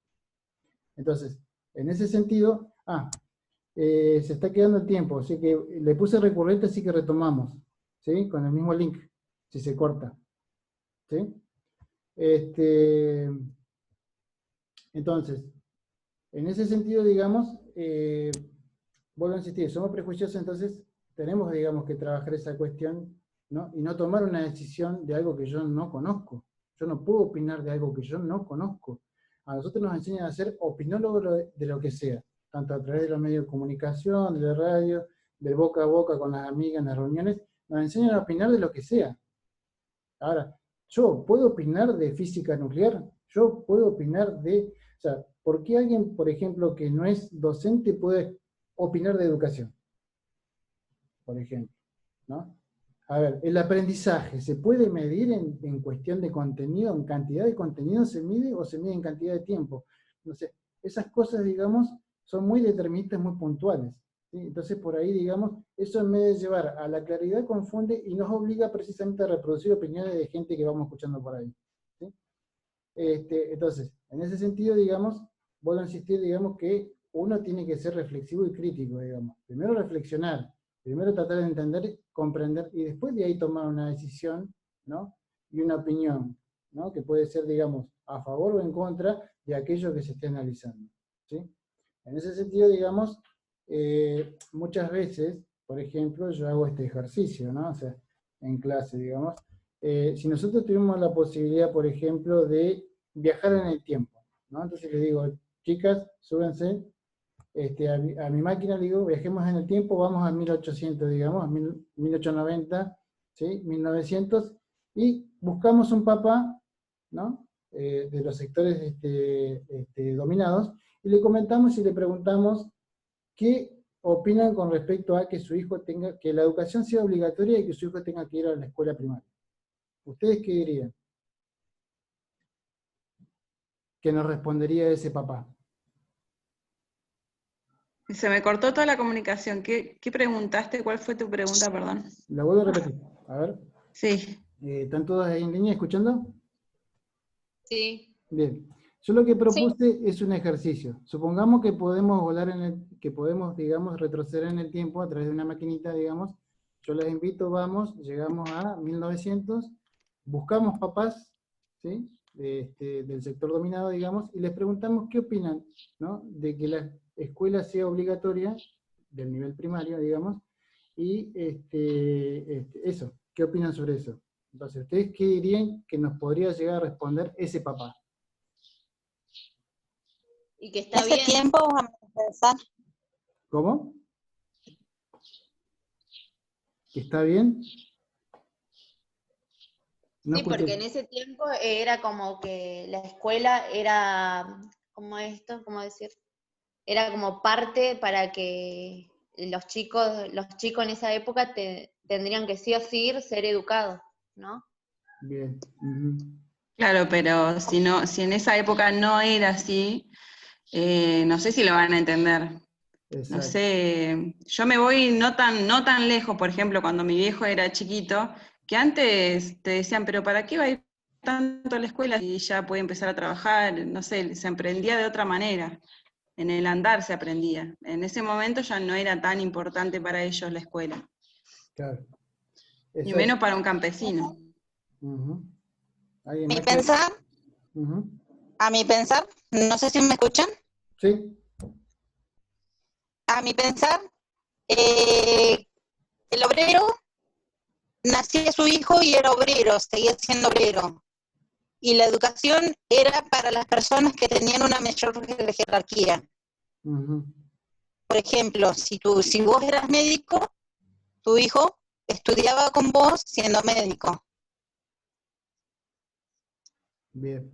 Speaker 1: Entonces, en ese sentido, se está quedando el tiempo, así que le puse recurrente, así que retomamos, ¿sí? Con el mismo link, si se corta, ¿sí? Entonces, en ese sentido, digamos, vuelvo a insistir, somos prejuiciosos, entonces tenemos, digamos, que trabajar esa cuestión, ¿no? Y no tomar una decisión de algo que yo no conozco. Yo no puedo opinar de algo que yo no conozco. A nosotros nos enseñan a ser opinólogos de lo que sea, tanto a través de los medios de comunicación, de la radio, del boca a boca con las amigas en las reuniones, nos enseñan a opinar de lo que sea. Ahora, yo puedo opinar de física nuclear, yo puedo opinar de, o sea, ¿por qué alguien, por ejemplo, que no es docente puede opinar de educación? Por ejemplo, ¿no? A ver, el aprendizaje, ¿se puede medir en cuestión de contenido, en cantidad de contenido se mide o se mide en cantidad de tiempo? No sé, esas cosas, digamos, son muy deterministas, muy puntuales. ¿Sí? Entonces, por ahí, digamos, eso en vez de llevar a la claridad confunde y nos obliga precisamente a reproducir opiniones de gente que vamos escuchando por ahí. ¿Sí? Entonces, en ese sentido, digamos, vuelvo a insistir, digamos, que uno tiene que ser reflexivo y crítico, digamos. Primero reflexionar, primero tratar de entender, comprender, y después de ahí tomar una decisión, ¿no? Y una opinión, ¿no? Que puede ser, digamos, a favor o en contra de aquello que se esté analizando, ¿sí? En ese sentido, digamos, muchas veces, por ejemplo, yo hago este ejercicio, ¿no? O sea, en clase, digamos, si nosotros tuvimos la posibilidad, por ejemplo, de viajar en el tiempo, ¿no? Entonces les digo, chicas, súbense a mi máquina, le digo, viajemos en el tiempo, vamos a 1800, digamos, a 1890, ¿sí? 1900, y buscamos un papá, ¿no? De los sectores dominados, y le comentamos y le preguntamos qué opinan con respecto a que su hijo tenga, que la educación sea obligatoria y que su hijo tenga que ir a la escuela primaria. ¿Ustedes qué dirían? ¿Qué nos respondería ese papá?
Speaker 3: Se me cortó toda la comunicación. ¿Qué preguntaste? ¿Cuál fue tu pregunta, perdón?
Speaker 1: La vuelvo a repetir. A ver.
Speaker 3: Sí.
Speaker 1: ¿Están todas ahí en línea escuchando?
Speaker 5: Sí.
Speaker 1: Bien. Yo lo que
Speaker 4: Sí.
Speaker 1: propuse es un ejercicio. Supongamos que podemos volar que podemos, digamos, retroceder en el tiempo a través de una maquinita, digamos. Yo les invito, vamos, llegamos a 1900, buscamos papás, ¿sí? Del sector dominado, digamos, y les preguntamos qué opinan, ¿no? De que la escuela sea obligatoria, del nivel primario, digamos, y eso, ¿qué opinan sobre eso? Entonces, ¿ustedes qué dirían que nos podría llegar a responder ese papá?
Speaker 5: Y que está
Speaker 4: Ese
Speaker 5: bien.
Speaker 4: tiempo vamos a pensar.
Speaker 1: ¿Cómo? ¿Que está bien? No
Speaker 5: Sí, porque
Speaker 1: escuché.
Speaker 5: en ese tiempo era como que la escuela era, como esto, ¿cómo decir? Era como parte para que los chicos en esa época tendrían que sí o sí ser educados, ¿no?
Speaker 1: Bien. Ujú.
Speaker 3: Claro, pero si en esa época no era así, no sé si lo van a entender. No
Speaker 1: Exacto.
Speaker 3: sé, yo me voy no tan lejos, por ejemplo, cuando mi viejo era chiquito, que antes te decían, pero ¿para qué va a ir tanto a la escuela y ya puede empezar a trabajar? No sé, se aprendía de otra manera, en el andar se aprendía. En ese momento ya no era tan importante para ellos la escuela,
Speaker 1: Claro.
Speaker 3: y
Speaker 1: Exacto.
Speaker 3: menos para un campesino.
Speaker 1: Ujú. ¿Alguien
Speaker 4: Mi
Speaker 1: más?
Speaker 4: pensar,
Speaker 1: Ujú.
Speaker 4: a mi pensar, no sé si me escuchan,
Speaker 1: Sí.
Speaker 4: a mi pensar, el obrero nacía su hijo y era obrero, seguía siendo obrero. Y la educación era para las personas que tenían una mayor jerarquía.
Speaker 1: Ujú.
Speaker 4: Por ejemplo, si vos eras médico, tu hijo estudiaba con vos siendo médico.
Speaker 1: Bien.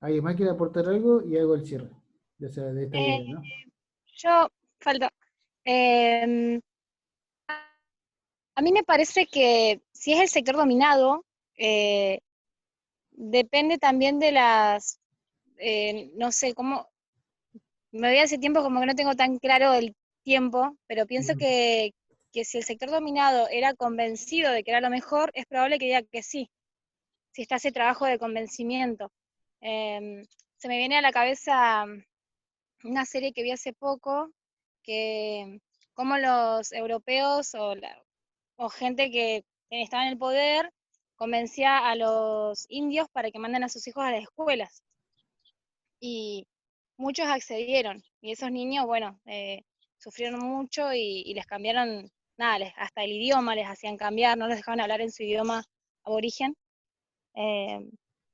Speaker 1: ¿Alguien más quiere aportar algo? Y hago el cierre. Ya sea de esta
Speaker 4: Eh,
Speaker 1: idea, ¿no?
Speaker 4: yo, falta. Eh, a mí me parece que si es el sector dominado, eh, depende también de las, no sé, cómo, me voy hace tiempo como que no tengo tan claro el tiempo, pero pienso
Speaker 1: Ujú.
Speaker 4: que si el sector dominado era convencido de que era lo mejor, es probable que diga que sí, si está ese trabajo de convencimiento. Se me viene a la cabeza una serie que vi hace poco, que como los europeos o gente que estaba en el poder convencía a los indios para que manden a sus hijos a las escuelas. Y muchos accedieron. Y esos niños, bueno, sufrieron mucho y les cambiaron, nada, hasta el idioma les hacían cambiar, no les dejaban hablar en su idioma aborigen.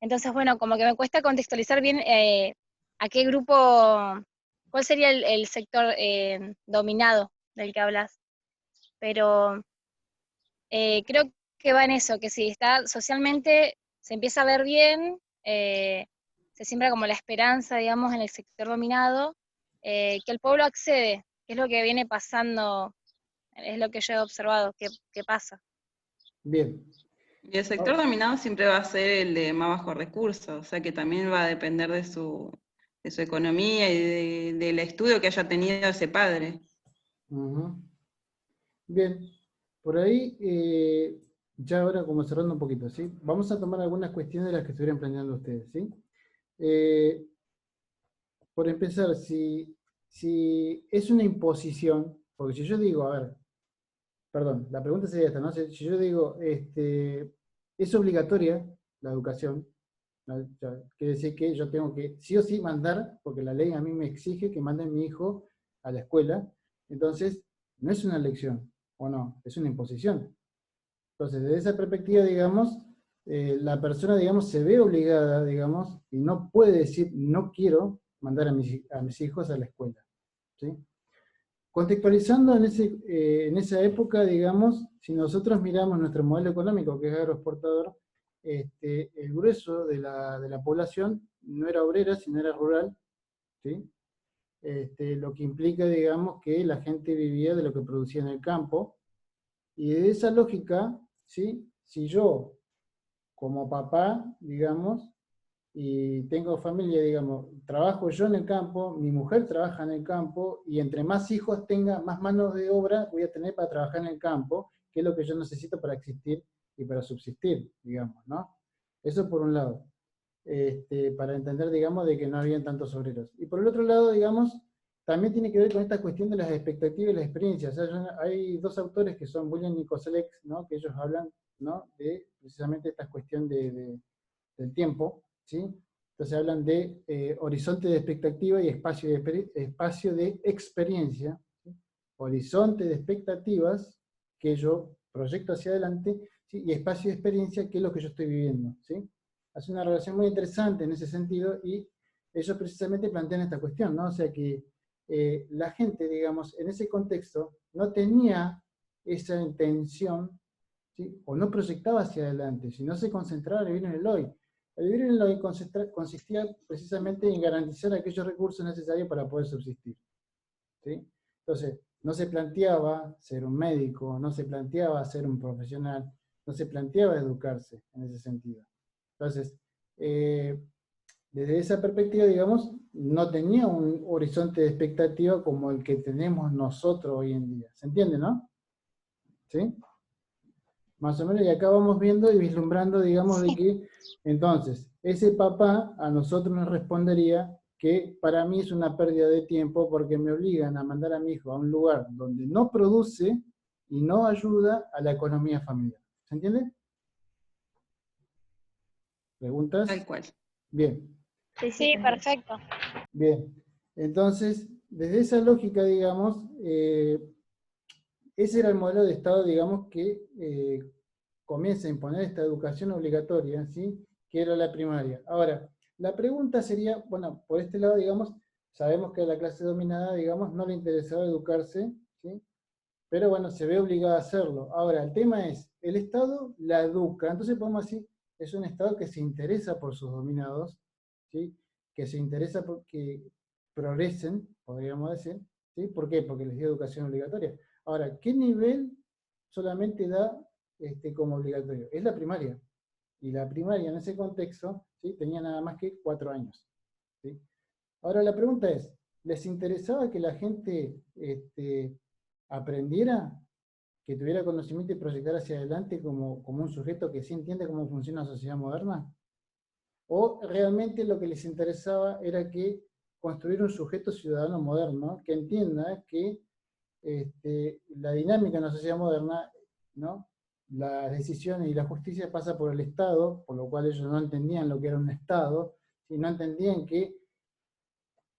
Speaker 4: Entonces, bueno, como que me cuesta contextualizar bien a qué grupo, cuál sería el sector dominado del que hablas. Pero creo que va en eso, que si está socialmente, se empieza a ver bien, se siembra como la esperanza, digamos, en el sector dominado, que el pueblo accede, que es lo que viene pasando, es lo que yo he observado, que pasa.
Speaker 1: Bien.
Speaker 3: Y el sector dominado siempre va a ser el de más bajos recursos, o sea que también va a depender de su economía y del estudio que haya tenido ese padre.
Speaker 1: Ujú. Bien, por ahí, ya ahora como cerrando un poquito, ¿sí? Vamos a tomar algunas cuestiones de las que estuvieran planteando ustedes, ¿sí? Por empezar, si es una imposición, porque si yo digo, a ver, perdón, la pregunta sería esta, ¿no? Si yo digo, es obligatoria la educación, ¿no? Quiere decir que yo tengo que sí o sí mandar, porque la ley a mí me exige que mande a mi hijo a la escuela, entonces no es una elección, o no, es una imposición. Entonces, desde esa perspectiva, digamos, la persona, digamos, se ve obligada, digamos, y no puede decir, no quiero mandar a mis hijos a la escuela, ¿sí? Contextualizando en esa época, digamos, si nosotros miramos nuestro modelo económico, que es agroexportador, el grueso de la población no era obrera, sino era rural, ¿sí? Lo que implica, digamos, que la gente vivía de lo que producía en el campo, y de esa lógica, ¿sí? Si yo, como papá, digamos, y tengo familia, digamos, trabajo yo en el campo, mi mujer trabaja en el campo, y entre más hijos tenga, más manos de obra voy a tener para trabajar en el campo, que es lo que yo necesito para existir y para subsistir, digamos, ¿no? Eso por un lado, para entender, digamos, de que no habían tantos obreros. Y por el otro lado, digamos, también tiene que ver con esta cuestión de las expectativas y las experiencias. O sea, hay dos autores que son William y Koselleck, ¿no? Que ellos hablan, ¿no? De precisamente esta cuestión del tiempo, ¿sí? Entonces hablan de horizonte de expectativa y espacio de experiencia, ¿sí? Horizonte de expectativas que yo proyecto hacia adelante, ¿sí? Y espacio de experiencia que es lo que yo estoy viviendo, ¿sí? Hace una relación muy interesante en ese sentido y ellos precisamente plantean esta cuestión, ¿no? O sea que la gente, digamos, en ese contexto no tenía esa intención, ¿sí? O no proyectaba hacia adelante, sino se concentraba en vivir en el hoy. El vivir en el hoy consistía precisamente en garantizar aquellos recursos necesarios para poder subsistir, ¿sí? Entonces, no se planteaba ser un médico, no se planteaba ser un profesional, no se planteaba educarse en ese sentido. Entonces, desde esa perspectiva, digamos, no tenía un horizonte de expectativa como el que tenemos nosotros hoy en día. ¿Se entiende, no? ¿Sí? Más o menos, y acá vamos viendo y vislumbrando, digamos, de que, entonces, ese papá a nosotros nos respondería que para mí es una pérdida de tiempo porque me obligan a mandar a mi hijo a un lugar donde no produce y no ayuda a la economía familiar. ¿Se entiende? ¿Preguntas?
Speaker 3: Tal cual.
Speaker 1: Bien.
Speaker 4: Sí, perfecto.
Speaker 1: Bien. Entonces, desde esa lógica, digamos, ese era el modelo de Estado, digamos, que comienza a imponer esta educación obligatoria, ¿sí? Que era la primaria. Ahora, la pregunta sería, bueno, por este lado, digamos, sabemos que a la clase dominada, digamos, no le interesaba educarse, ¿sí? Pero bueno, se ve obligada a hacerlo. Ahora, el tema es, el Estado la educa, entonces podemos decir, es un Estado que se interesa por sus dominados, ¿sí? Que se interesa porque progresen, podríamos decir, ¿sí? ¿Por qué? Porque les dio educación obligatoria. Ahora, ¿qué nivel solamente da como obligatorio? Es la primaria. Y la primaria en ese contexto, ¿sí? Tenía nada más que 4 años, ¿sí? Ahora la pregunta es, ¿les interesaba que la gente aprendiera, que tuviera conocimiento y proyectar hacia adelante como un sujeto que sí entiende cómo funciona la sociedad moderna? ¿O realmente lo que les interesaba era que construir un sujeto ciudadano moderno que entienda que la dinámica en la sociedad moderna, ¿no? Las decisiones y la justicia pasa por el Estado, por lo cual ellos no entendían lo que era un Estado, y no entendían que,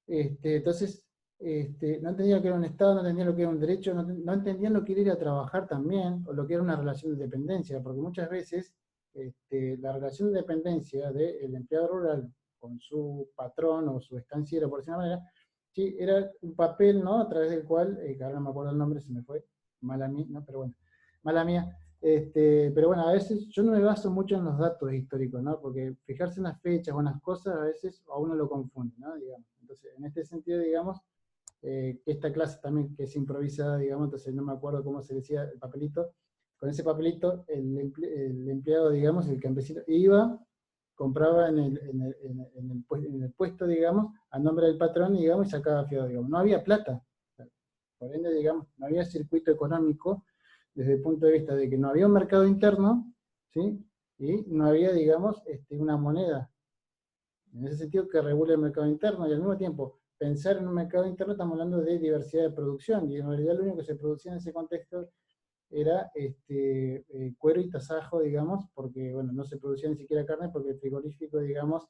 Speaker 1: entonces, no entendían lo que era un Estado, no entendían lo que era un derecho, no entendían lo que era ir a trabajar también, o lo que era una relación de dependencia, porque muchas veces la relación de dependencia del empleado rural con su patrón o su estanciero, por decirlo de una manera, sí, era un papel, ¿no? A través del cual, que ahora no me acuerdo el nombre, se me fue, mala mía, ¿no? Pero bueno, mala mía. Pero bueno, a veces yo no me baso mucho en los datos históricos, ¿no? Porque fijarse en las fechas o en las cosas a veces a uno lo confunde, ¿no? Digamos. Entonces, en este sentido, digamos, que esta clase también que es improvisada, digamos, entonces no me acuerdo cómo se decía el papelito, con ese papelito el empleado, digamos, el campesino, iba, compraba en el puesto, digamos, a nombre del patrón, digamos, y sacaba fiado, digamos. No había plata. Por ende, digamos, no había circuito económico desde el punto de vista de que no había un mercado interno, ¿sí? Y no había, digamos, una moneda, en ese sentido, que regule el mercado interno, y al mismo tiempo, pensar en un mercado interno, estamos hablando de diversidad de producción, y en realidad lo único que se producía en ese contexto era cuero y tasajo, digamos, porque, bueno, no se producía ni siquiera carne, porque el frigorífico, digamos,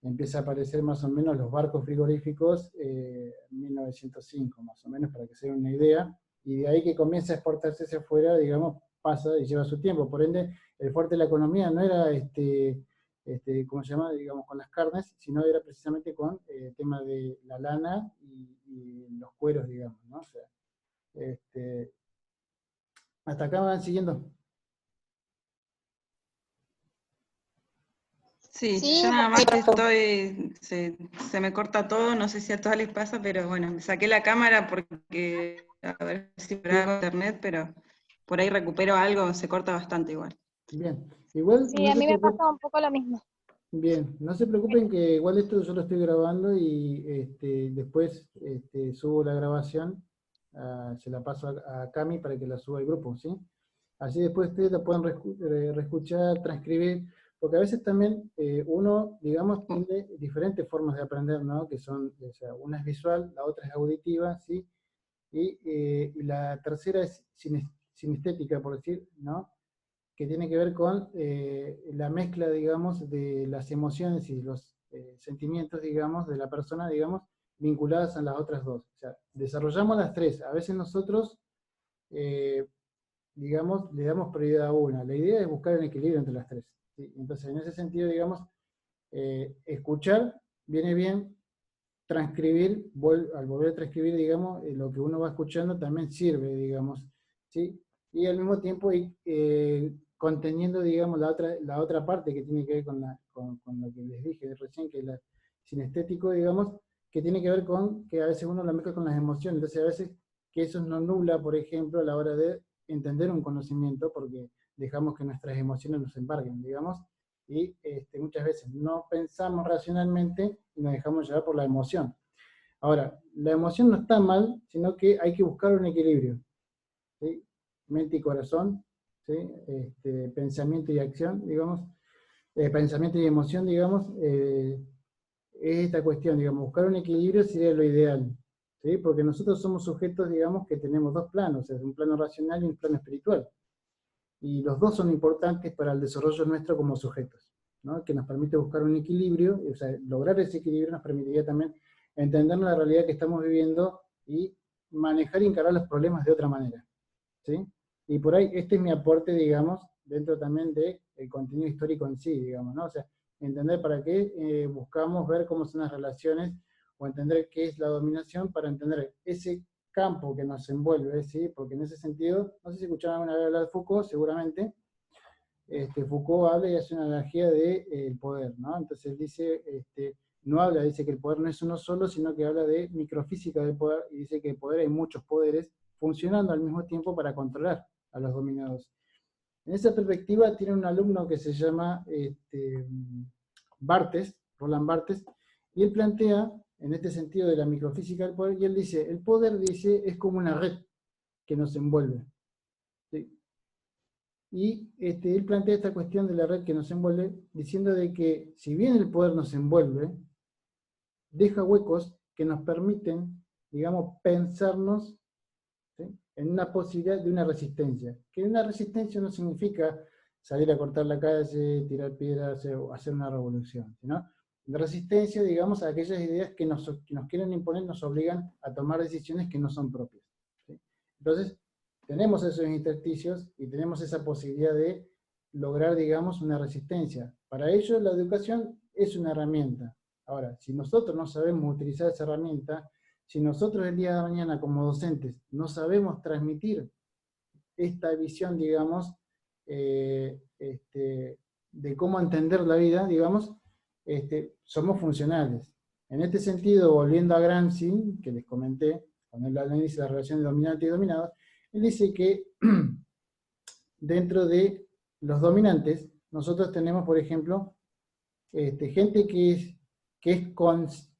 Speaker 1: empieza a aparecer más o menos los barcos frigoríficos en 1905, más o menos, para que se den una idea, y de ahí que comienza a exportarse hacia afuera, digamos, pasa y lleva su tiempo. Por ende, el fuerte de la economía no era, ¿cómo se llama? Digamos, con las carnes, sino era precisamente con el tema de la lana y los cueros, digamos, ¿no? O sea, hasta acá van siguiendo.
Speaker 3: Sí,
Speaker 4: Sí,
Speaker 3: yo nada más
Speaker 4: perfecto.
Speaker 3: se me corta todo, no sé si a todas les pasa, pero bueno, me saqué la cámara porque a ver si por algo internet, pero por ahí recupero algo, se corta bastante igual.
Speaker 1: Bien, igual
Speaker 4: Sí,
Speaker 1: no
Speaker 4: a
Speaker 1: se
Speaker 4: mí me
Speaker 1: preocupen,
Speaker 4: pasa un poco lo mismo.
Speaker 1: bien, no se preocupen que igual esto yo lo estoy grabando y después subo la grabación, se la paso a Cami para que la suba al grupo, ¿sí? Así después ustedes la pueden reescuchar, transcribir, porque a veces también uno, digamos, tiene diferentes formas de aprender, ¿no? Que son, o sea, una es visual, la otra es auditiva, ¿sí? Y la tercera es sinestética, por decir, ¿no? Que tiene que ver con la mezcla, digamos, de las emociones y los sentimientos, digamos, de la persona, digamos, vinculadas a las otras dos. O sea, desarrollamos las tres. A veces nosotros, eh, digamos, le damos prioridad a una. La idea es buscar un equilibrio entre las tres, ¿sí? Entonces, en ese sentido, digamos, escuchar viene bien, transcribir, al volver a transcribir, digamos, lo que uno va escuchando también sirve, digamos, ¿sí? Y al mismo tiempo conteniendo, digamos, la otra parte que tiene que ver con lo que les dije recién, que es la sinestético, digamos, que tiene que ver con que a veces uno la mezcla con las emociones, entonces a veces que eso nos nubla, por ejemplo, a la hora de entender un conocimiento, porque dejamos que nuestras emociones nos embarguen, digamos, y muchas veces no pensamos racionalmente y nos dejamos llevar por la emoción. Ahora, la emoción no está mal, sino que hay que buscar un equilibrio, ¿sí? Mente y corazón, ¿sí? Pensamiento y acción, digamos, pensamiento y emoción, digamos, es esta cuestión, digamos, buscar un equilibrio sería lo ideal, ¿sí? Porque nosotros somos sujetos, digamos, que tenemos dos planos, es un plano racional y un plano espiritual. Y los dos son importantes para el desarrollo nuestro como sujetos, ¿no? Que nos permite buscar un equilibrio, o sea, lograr ese equilibrio nos permitiría también entender la realidad que estamos viviendo y manejar y encarar los problemas de otra manera, ¿sí? Y por ahí, este es mi aporte, digamos, dentro también del contenido histórico en sí, digamos, ¿no? O sea, entender para qué buscamos ver cómo son las relaciones, o entender qué es la dominación, para entender ese campo que nos envuelve, ¿sí? Porque en ese sentido, no sé si escucharon alguna vez hablar de Foucault, seguramente, Foucault habla y hace una analogía del poder, ¿no? Entonces él dice, no habla, dice que el poder no es uno solo, sino que habla de microfísica del poder, y dice que el poder hay muchos poderes funcionando al mismo tiempo para controlar a los dominados. En esa perspectiva tiene un alumno que se llama Barthes, Roland Barthes, y él plantea, en este sentido de la microfísica del poder, y él dice, el poder, dice, es como una red que nos envuelve, ¿sí? Y él plantea esta cuestión de la red que nos envuelve, diciendo de que si bien el poder nos envuelve, deja huecos que nos permiten, digamos, pensarnos, ¿sí?, en una posibilidad de una resistencia. Que una resistencia no significa salir a cortar la calle, tirar piedras o hacer una revolución, ¿no? La resistencia, digamos, a aquellas ideas que nos quieren imponer, nos obligan a tomar decisiones que no son propias, ¿sí? Entonces, tenemos esos intersticios y tenemos esa posibilidad de lograr, digamos, una resistencia. Para ello, la educación es una herramienta. Ahora, si nosotros no sabemos utilizar esa herramienta, si nosotros el día de mañana como docentes no sabemos transmitir esta visión, digamos, de cómo entender la vida, digamos, somos funcionales. En este sentido, volviendo a Gramsci, que les comenté, cuando él analiza las relaciones dominantes y dominados, él dice que dentro de los dominantes, nosotros tenemos, por ejemplo, gente que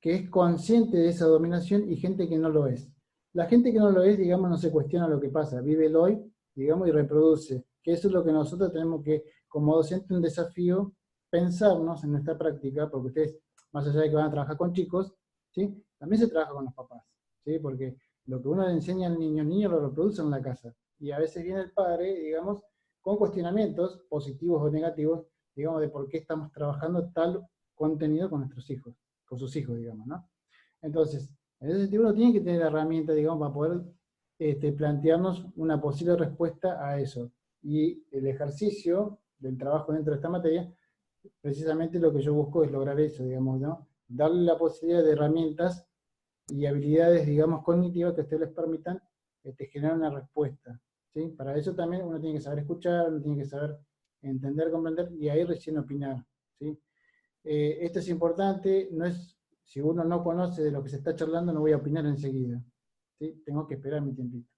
Speaker 1: es consciente de esa dominación y gente que no lo es. La gente que no lo es, digamos, no se cuestiona lo que pasa, vive el hoy, digamos, y reproduce. Que eso es lo que nosotros tenemos que, como docente, un desafío, pensarnos en nuestra práctica, porque ustedes, más allá de que van a trabajar con chicos, ¿sí?, también se trabaja con los papás, ¿sí?, porque lo que uno le enseña al niño, el niño lo reproduce en la casa. Y a veces viene el padre, digamos, con cuestionamientos, positivos o negativos, digamos, de por qué estamos trabajando tal contenido con nuestros hijos, con sus hijos, digamos, ¿no? Entonces, en ese sentido uno tiene que tener herramientas, digamos, para poder plantearnos una posible respuesta a eso. Y el ejercicio del trabajo dentro de esta materia, precisamente lo que yo busco es lograr eso, digamos, ¿no? Darle la posibilidad de herramientas y habilidades, digamos, cognitivas que a ustedes les permitan generar una respuesta, ¿sí? Para eso también uno tiene que saber escuchar, uno tiene que saber entender, comprender, y ahí recién opinar, ¿sí? Esto es importante, no es, si uno no conoce de lo que se está charlando, no voy a opinar enseguida, ¿sí? Tengo que esperar mi tiempito.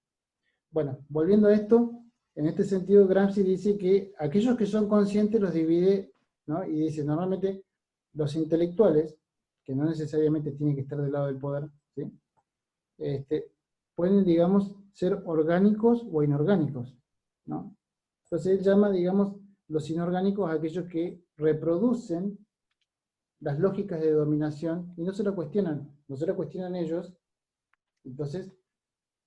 Speaker 1: Bueno, volviendo a esto, en este sentido Gramsci dice que aquellos que son conscientes los divide, ¿no? Y dice, normalmente los intelectuales, que no necesariamente tienen que estar del lado del poder, ¿sí?, pueden, digamos, ser orgánicos o inorgánicos, ¿no? Entonces él llama, digamos, los inorgánicos a aquellos que reproducen las lógicas de dominación y no se lo cuestionan ellos, entonces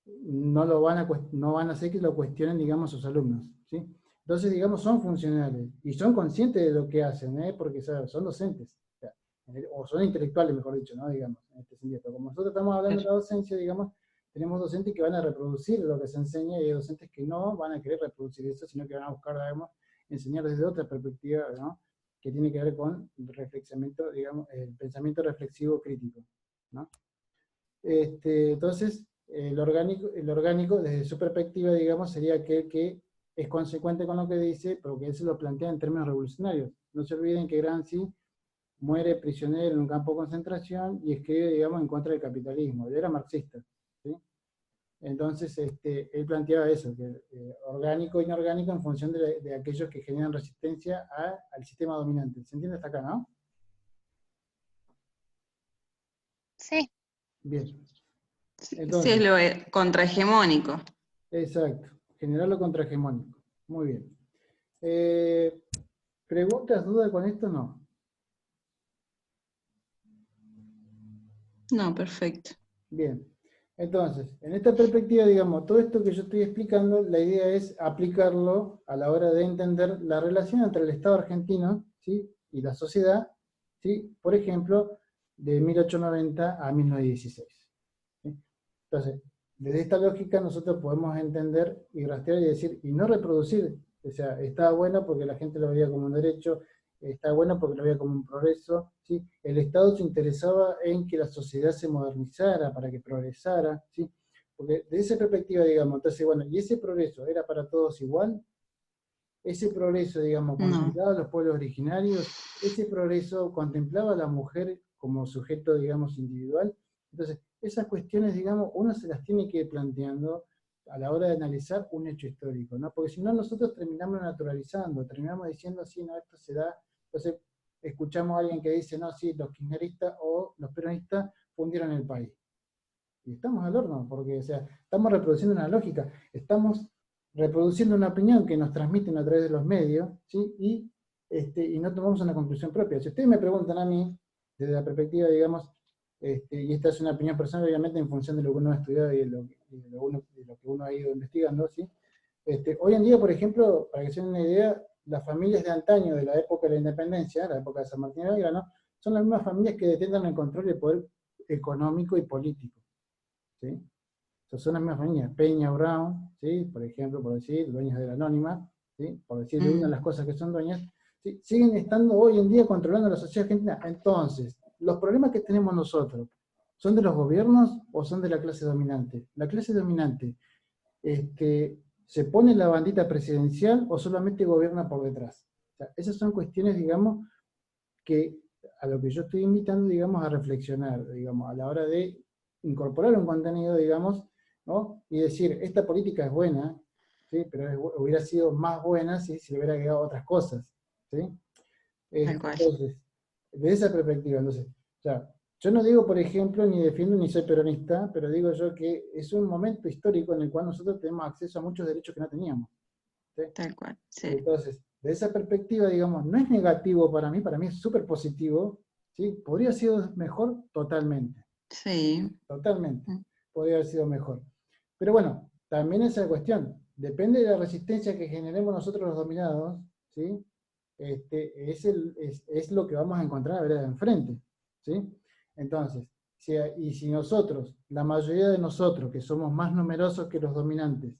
Speaker 1: no van a hacer que lo cuestionen, digamos, sus alumnos, ¿sí? Entonces, digamos, son funcionales y son conscientes de lo que hacen, porque son docentes, o son intelectuales, mejor dicho, ¿no? Digamos, en este sentido. Pero como nosotros estamos hablando de la docencia, digamos, tenemos docentes que van a reproducir lo que se enseña y hay docentes que no van a querer reproducir eso, sino que van a buscar, digamos, enseñar desde otra perspectiva, ¿no?, que tiene que ver con el reflexionamiento, digamos, el pensamiento reflexivo crítico, ¿no? Entonces, el orgánico, desde su perspectiva, digamos, sería aquel que es consecuente con lo que dice, pero que él se lo plantea en términos revolucionarios. No se olviden que Gramsci muere prisionero en un campo de concentración y escribe, digamos, en contra del capitalismo. Él era marxista, ¿sí? Entonces, él planteaba eso, que orgánico e inorgánico en función de aquellos que generan resistencia al sistema dominante. ¿Se entiende hasta acá, no?
Speaker 4: Sí.
Speaker 1: Bien.
Speaker 3: Entonces, sí, es lo contrahegemónico.
Speaker 1: Exacto, generar lo contrahegemónico. Muy bien. ¿Preguntas, dudas con esto? No.
Speaker 3: No, perfecto.
Speaker 1: Bien. Entonces, en esta perspectiva, digamos, todo esto que yo estoy explicando, la idea es aplicarlo a la hora de entender la relación entre el Estado argentino, ¿sí?, y la sociedad, ¿sí?, por ejemplo, de 1890 a 1916. ¿Sí? Entonces, desde esta lógica nosotros podemos entender y rastrear y decir, y no reproducir, o sea, estaba bueno porque la gente lo veía como un derecho, está bueno porque lo veía como un progreso, ¿sí? El Estado se interesaba en que la sociedad se modernizara, para que progresara, ¿sí? Porque de esa perspectiva, digamos, entonces, bueno, ¿y ese progreso era para todos igual? Ese progreso, digamos, contemplaba a los pueblos originarios, ese progreso contemplaba a la mujer como sujeto, digamos, individual. Entonces, esas cuestiones, digamos, uno se las tiene que ir planteando a la hora de analizar un hecho histórico, ¿no? Porque si no, nosotros terminamos naturalizando, terminamos diciendo, sí, no, esto se da. Entonces, escuchamos a alguien que dice, no, sí, los kirchneristas o los peronistas fundieron el país. Y estamos al horno, porque, o sea, estamos reproduciendo una lógica, estamos reproduciendo una opinión que nos transmiten a través de los medios, ¿sí? Y no tomamos una conclusión propia. Si ustedes me preguntan a mí, desde la perspectiva, digamos, y esta es una opinión personal, obviamente, en función de lo que uno ha estudiado y de lo que uno ha ido investigando, ¿sí? Hoy en día, por ejemplo, para que se den una idea, las familias de antaño, de la época de la independencia, la época de San Martín de Belgrano, son las mismas familias que detentan el control del poder económico y político, ¿sí? Entonces son las mismas familias, Peña, Brown, ¿sí? Por ejemplo, por decir, dueños de la Anónima, ¿sí? Por decir de una de las cosas que son dueñas, ¿sí? Siguen estando hoy en día controlando la sociedad argentina. Entonces, los problemas que tenemos nosotros, ¿son de los gobiernos o son de la clase dominante? La clase dominante, ¿se pone la bandita presidencial o solamente gobierna por detrás? O sea, esas son cuestiones, digamos, que a lo que yo estoy invitando, digamos, a reflexionar, digamos, a la hora de incorporar un contenido, digamos, ¿no? Y decir, esta política es buena, ¿sí? Pero hubiera sido más buena si se le hubiera agregado otras cosas, ¿sí?
Speaker 3: Tal cual.
Speaker 1: Entonces, de esa perspectiva, entonces, o sea, yo no digo, por ejemplo, ni defiendo ni soy peronista, pero digo yo que es un momento histórico en el cual nosotros tenemos acceso a muchos derechos que no teníamos, ¿sí?
Speaker 3: Tal cual, sí.
Speaker 1: Entonces, de esa perspectiva, digamos, no es negativo para mí es súper positivo, ¿sí? Podría haber sido mejor totalmente,
Speaker 3: Sí.
Speaker 1: totalmente, podría haber sido mejor. Pero bueno, también esa cuestión, depende de la resistencia que generemos nosotros los dominados, ¿sí? Es lo que vamos a encontrar a vereda de enfrente, ¿sí? Entonces, si nosotros, la mayoría de nosotros, que somos más numerosos que los dominantes,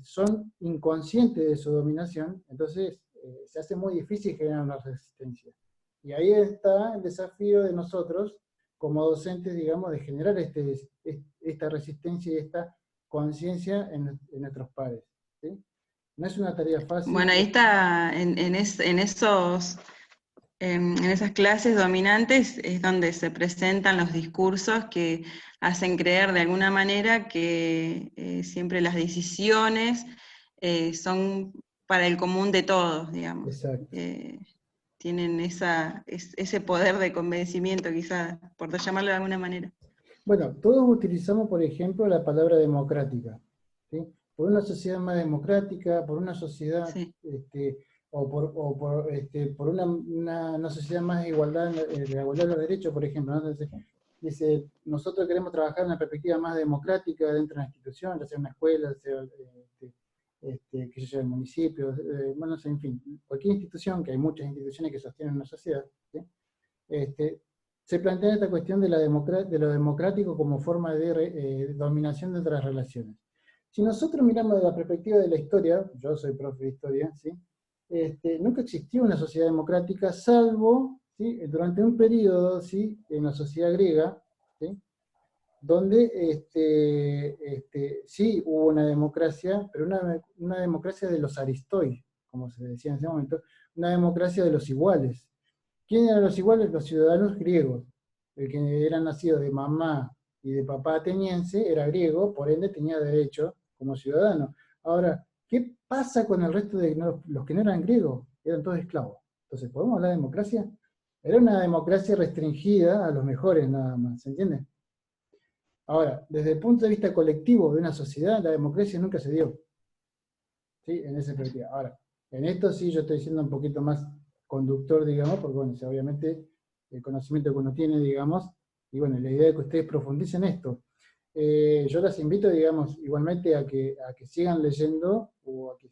Speaker 1: son inconscientes de su dominación, entonces se hace muy difícil generar una resistencia. Y ahí está el desafío de nosotros, como docentes, digamos, de generar esta resistencia y esta conciencia en nuestros pares, ¿sí? No es una tarea fácil.
Speaker 3: Bueno, ahí está, en esas clases dominantes es donde se presentan los discursos que hacen creer de alguna manera que siempre las decisiones son para el común de todos, digamos.
Speaker 1: Exacto.
Speaker 3: Tienen ese poder de convencimiento, quizás, por llamarlo de alguna manera.
Speaker 1: Bueno, todos utilizamos, por ejemplo, la palabra democrática, ¿sí? Por una sociedad más democrática, por una sociedad,
Speaker 3: Sí.
Speaker 1: por una sociedad más de igualdad de los derechos, por ejemplo, ¿no? Entonces, dice, nosotros queremos trabajar en una perspectiva más democrática dentro de una institución, ya sea una escuela, sea que sea el municipio, bueno, en fin, cualquier institución, que hay muchas instituciones que sostienen una sociedad, ¿sí? Se plantea esta cuestión de lo democrático como forma de dominación de otras relaciones. Si nosotros miramos desde la perspectiva de la historia, yo soy profe de historia, ¿sí? Nunca existió una sociedad democrática, salvo, ¿sí?, durante un periodo, ¿sí?, en la sociedad griega, ¿sí?, donde sí hubo una democracia, pero una democracia de los aristoi, como se decía en ese momento, una democracia de los iguales. ¿Quiénes eran los iguales? Los ciudadanos griegos. El que era nacido de mamá y de papá ateniense era griego, por ende tenía derecho como ciudadano. Ahora, ¿qué pasa con el resto de los que no eran griegos? Eran todos esclavos. Entonces, ¿podemos hablar de democracia? Era una democracia restringida a los mejores nada más, ¿se entiende? Ahora, desde el punto de vista colectivo de una sociedad, la democracia nunca se dio, ¿sí?, en esa perspectiva. Ahora, en esto sí yo estoy siendo un poquito más conductor, digamos, porque bueno, obviamente el conocimiento que uno tiene, digamos, y bueno, la idea es que ustedes profundicen esto. Yo las invito, digamos, igualmente a que sigan leyendo, o a que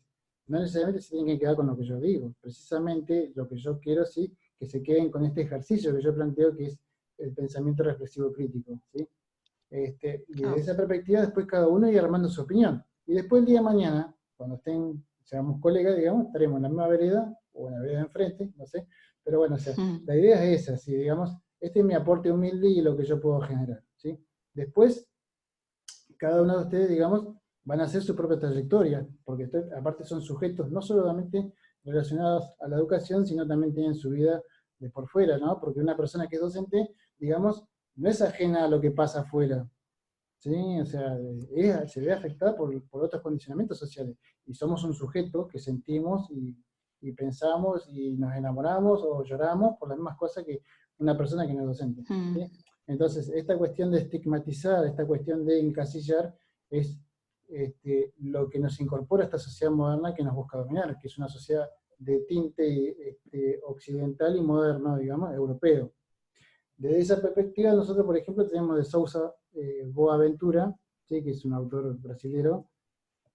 Speaker 1: no necesariamente se tienen que quedar con lo que yo digo, precisamente lo que yo quiero, sí, que se queden con este ejercicio que yo planteo, que es el pensamiento reflexivo crítico, ¿sí? Y desde esa perspectiva después cada uno irá armando su opinión. Y después el día de mañana, cuando seamos colegas, digamos, estaremos en la misma vereda, o en la vereda de enfrente, no sé, pero bueno, o sea, la idea es esa, ¿sí? Digamos, este es mi aporte humilde y lo que yo puedo generar, ¿sí? Después, cada uno de ustedes, digamos, van a hacer su propia trayectoria, porque aparte son sujetos no solamente relacionados a la educación, sino también tienen su vida de por fuera, ¿no? Porque una persona que es docente, digamos, no es ajena a lo que pasa afuera, ¿sí? O sea, se ve afectada por otros condicionamientos sociales, y somos un sujeto que sentimos y pensamos y nos enamoramos o lloramos por las mismas cosas que una persona que no es docente, ¿sí? Entonces, esta cuestión de estigmatizar, esta cuestión de encasillar, es lo que nos incorpora a esta sociedad moderna que nos busca dominar, que es una sociedad de tinte occidental y moderno, digamos, europeo. Desde esa perspectiva, nosotros, por ejemplo, tenemos de Sousa Boaventura, ¿sí? Que es un autor brasilero,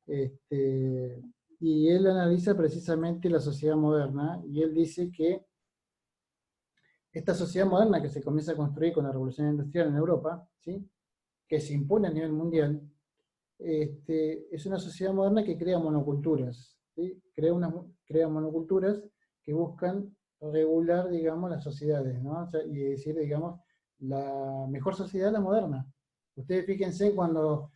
Speaker 1: y él analiza precisamente la sociedad moderna, y él dice que esta sociedad moderna que se comienza a construir con la revolución industrial en Europa, ¿sí? Que se impone a nivel mundial, es una sociedad moderna que crea monoculturas, ¿sí? Crea monoculturas que buscan regular, digamos, las sociedades, ¿no? O sea, y decir, digamos, la mejor sociedad es la moderna. Ustedes fíjense cuando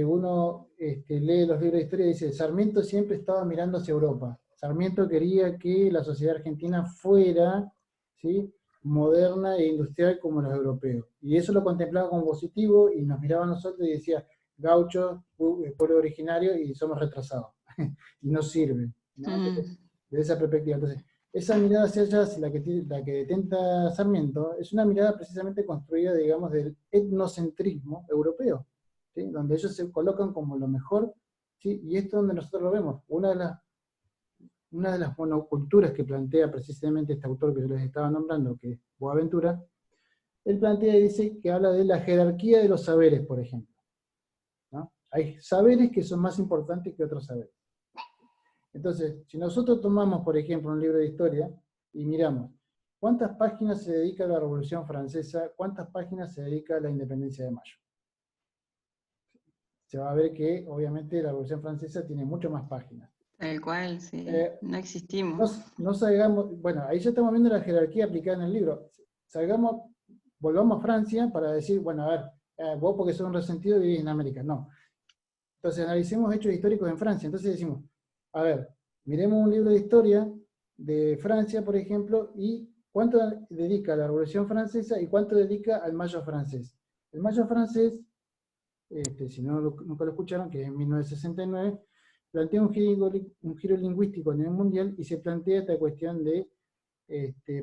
Speaker 1: uno lee los libros de historia y dice, Sarmiento siempre estaba mirando hacia Europa. Sarmiento quería que la sociedad argentina fuera, ¿sí? Moderna e industrial como los europeos. Y eso lo contemplaba como positivo y nos miraba a nosotros y decía, gauchos, pueblo originario, y somos retrasados. Y no sirve, ¿no? Entonces, desde esa perspectiva. Entonces, esa mirada hacia allá, la que detenta Sarmiento, es una mirada precisamente construida, digamos, del etnocentrismo europeo, ¿sí? Donde ellos se colocan como lo mejor, ¿sí? Y esto es donde nosotros lo vemos. Una de las monoculturas que plantea precisamente este autor que yo les estaba nombrando, que es Boaventura, él plantea y dice que habla de la jerarquía de los saberes, por ejemplo, ¿no? Hay saberes que son más importantes que otros saberes. Entonces, si nosotros tomamos, por ejemplo, un libro de historia y miramos cuántas páginas se dedica a la Revolución Francesa, cuántas páginas se dedica a la Independencia de Mayo, se va a ver que, obviamente, la Revolución Francesa tiene mucho más páginas.
Speaker 3: Tal cual, sí. No existimos.
Speaker 1: No salgamos, bueno, ahí ya estamos viendo la jerarquía aplicada en el libro. Volvamos a Francia para decir, bueno, a ver, vos porque sos un resentido vivís en América. No. Entonces analicemos hechos históricos en Francia. Entonces decimos, a ver, miremos un libro de historia de Francia, por ejemplo, y cuánto dedica a la Revolución Francesa y cuánto dedica al Mayo francés. El Mayo francés, si nunca lo escucharon, que es en 1969, plantea un giro lingüístico a nivel mundial y se plantea esta cuestión de,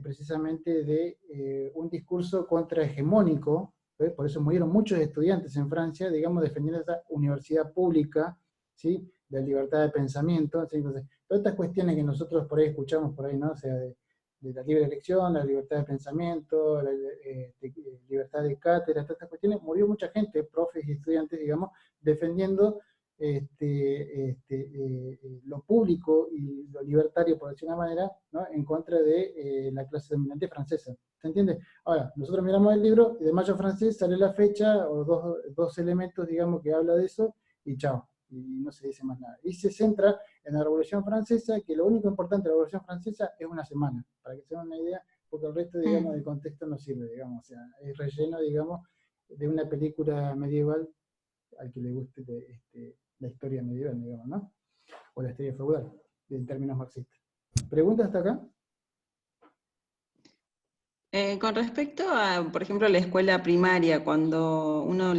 Speaker 1: precisamente, de un discurso contrahegemónico, ¿ves? Por eso murieron muchos estudiantes en Francia, digamos, defendiendo esta universidad pública, ¿sí? De libertad de pensamiento, ¿sí? Entonces, todas estas cuestiones que nosotros por ahí escuchamos, por ahí, ¿no? O sea, de la libre elección, la libertad de pensamiento, la libertad de cátedra, todas estas cuestiones, murió mucha gente, profes y estudiantes, digamos, defendiendo lo público y lo libertario, por decir una manera, ¿no? En contra de la clase dominante francesa. ¿Se entiende? Ahora, nosotros miramos el libro y de Mayo francés sale la fecha o dos elementos, digamos, que habla de eso, y chao, y no se dice más nada. Y se centra en la Revolución Francesa, que lo único importante de la Revolución Francesa es una semana, para que se den una idea, porque el resto, digamos, del contexto no sirve, digamos, o sea, es relleno, digamos, de una película medieval al que le guste la historia medieval, digamos, ¿no? O la historia feudal, en términos marxistas. ¿Preguntas hasta acá?
Speaker 3: Con respecto a, por ejemplo, la escuela primaria, cuando uno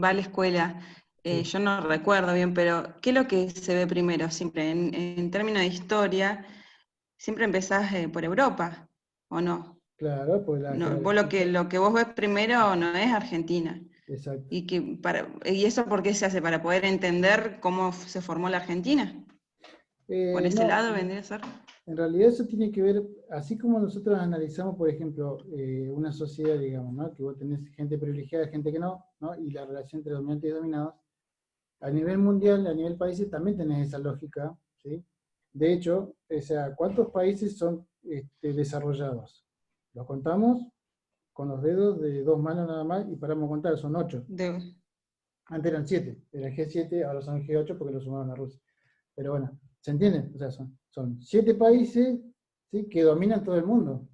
Speaker 3: va a la escuela,
Speaker 1: Sí.
Speaker 3: yo no recuerdo bien, pero ¿qué es lo que se ve primero? Siempre, en términos de historia, siempre empezás por Europa, ¿o no?
Speaker 1: Claro, pues
Speaker 3: Vos lo que vos ves primero no es Argentina.
Speaker 1: Exacto.
Speaker 3: ¿Y eso por qué se hace? ¿Para poder entender cómo se formó la Argentina? ¿Por ese
Speaker 1: No,
Speaker 3: lado vendría a ser?
Speaker 1: en realidad eso tiene que ver, así como nosotros analizamos, por ejemplo, una sociedad, digamos, ¿no? Que vos tenés gente privilegiada, gente que no, ¿no? Y la relación entre dominantes y dominados, a nivel mundial, a nivel países, también tenés esa lógica, ¿sí? De hecho, o sea, ¿cuántos países son desarrollados? Los contamos con los dedos de dos manos nada más y paramos a contar, son 8. Antes eran 7, era el G7, ahora son el G8 porque lo sumaron a Rusia. Pero bueno, ¿se entiende? O sea, son 7 países, ¿sí? Que dominan todo el mundo.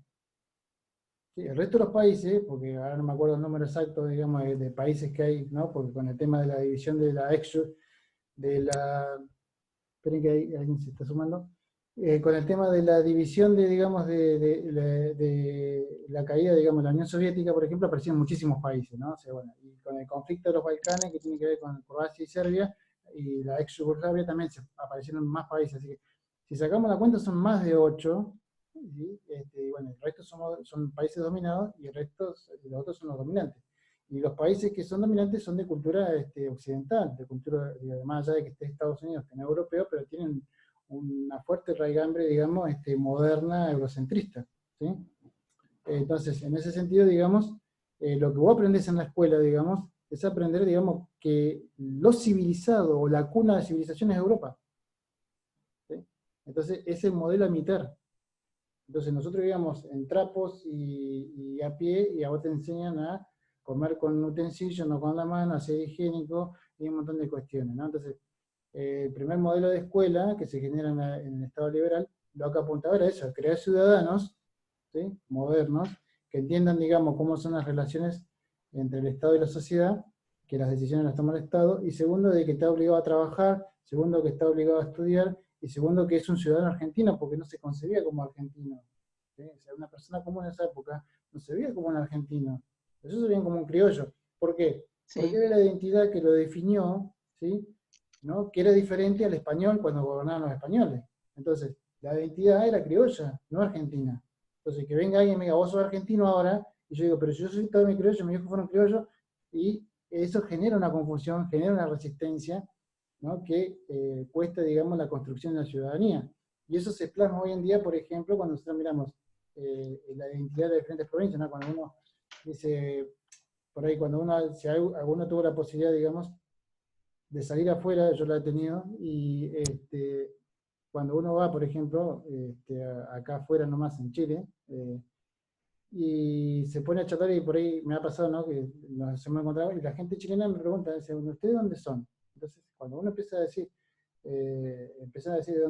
Speaker 1: ¿Sí? El resto de los países, porque ahora no me acuerdo el número exacto, digamos, de países que hay, ¿no? Porque con el tema de la división de la esperen que alguien se está sumando. Con el tema de la división de, digamos, de la caída, digamos, de la Unión Soviética, por ejemplo, aparecieron muchísimos países, ¿no? O sea, bueno, y con el conflicto de los Balcanes, que tiene que ver con Croacia y Serbia, y la ex Yugoslavia también aparecieron más países, así que si sacamos la cuenta son más de 8, ¿sí? Y bueno, el resto son países dominados, y los otros son los dominantes. Y los países que son dominantes son de cultura occidental, de cultura, más allá de que esté Estados Unidos, que no es europeo, pero tienen una fuerte raigambre, digamos, moderna, eurocentrista. ¿sí? Entonces, en ese sentido, digamos, lo que vos aprendés en la escuela, digamos, es aprender, digamos, que lo civilizado o la cuna de civilización es Europa. ¿Sí? Entonces, es el modelo a imitar. Entonces, nosotros íbamos en trapos y a pie, y a vos te enseñan a comer con utensilios, no con la mano, a ser higiénico, y un montón de cuestiones, ¿no? Entonces, el primer modelo de escuela que se genera en el Estado liberal, lo que apuntaba era eso, crear ciudadanos, ¿sí?, modernos, que entiendan, digamos, cómo son las relaciones entre el Estado y la sociedad, que las decisiones las toma el Estado, y segundo, de que está obligado a trabajar, segundo, que está obligado a estudiar, y segundo, que es un ciudadano argentino, porque no se concebía como argentino. ¿Sí? O sea, una persona común en esa época no se veía como un argentino, ellos se veían como un criollo. ¿Por qué?
Speaker 3: Sí.
Speaker 1: Porque era la identidad que lo definió, ¿sí?, ¿no?, que era diferente al español cuando gobernaban los españoles. Entonces, la identidad era criolla, no argentina. Entonces, que venga alguien y me diga, vos sos argentino ahora, y yo digo, pero si yo soy todo mi criollo, mis hijos fueron criollos, y eso genera una confusión, genera una resistencia, ¿no?, que cuesta, digamos, la construcción de la ciudadanía. Y eso se plasma hoy en día, por ejemplo, cuando nosotros miramos la identidad de diferentes provincias, ¿no? Cuando uno dice, por ahí, cuando uno, si alguno tuvo la posibilidad, digamos, de salir afuera, yo la he tenido, y cuando uno va, por ejemplo, acá afuera nomás en Chile, y se pone a charlar, y por ahí me ha pasado, ¿no?, que nos hemos encontrado, y la gente chilena me pregunta, dice, bueno, ¿ustedes dónde son? Entonces, cuando uno empieza a decir de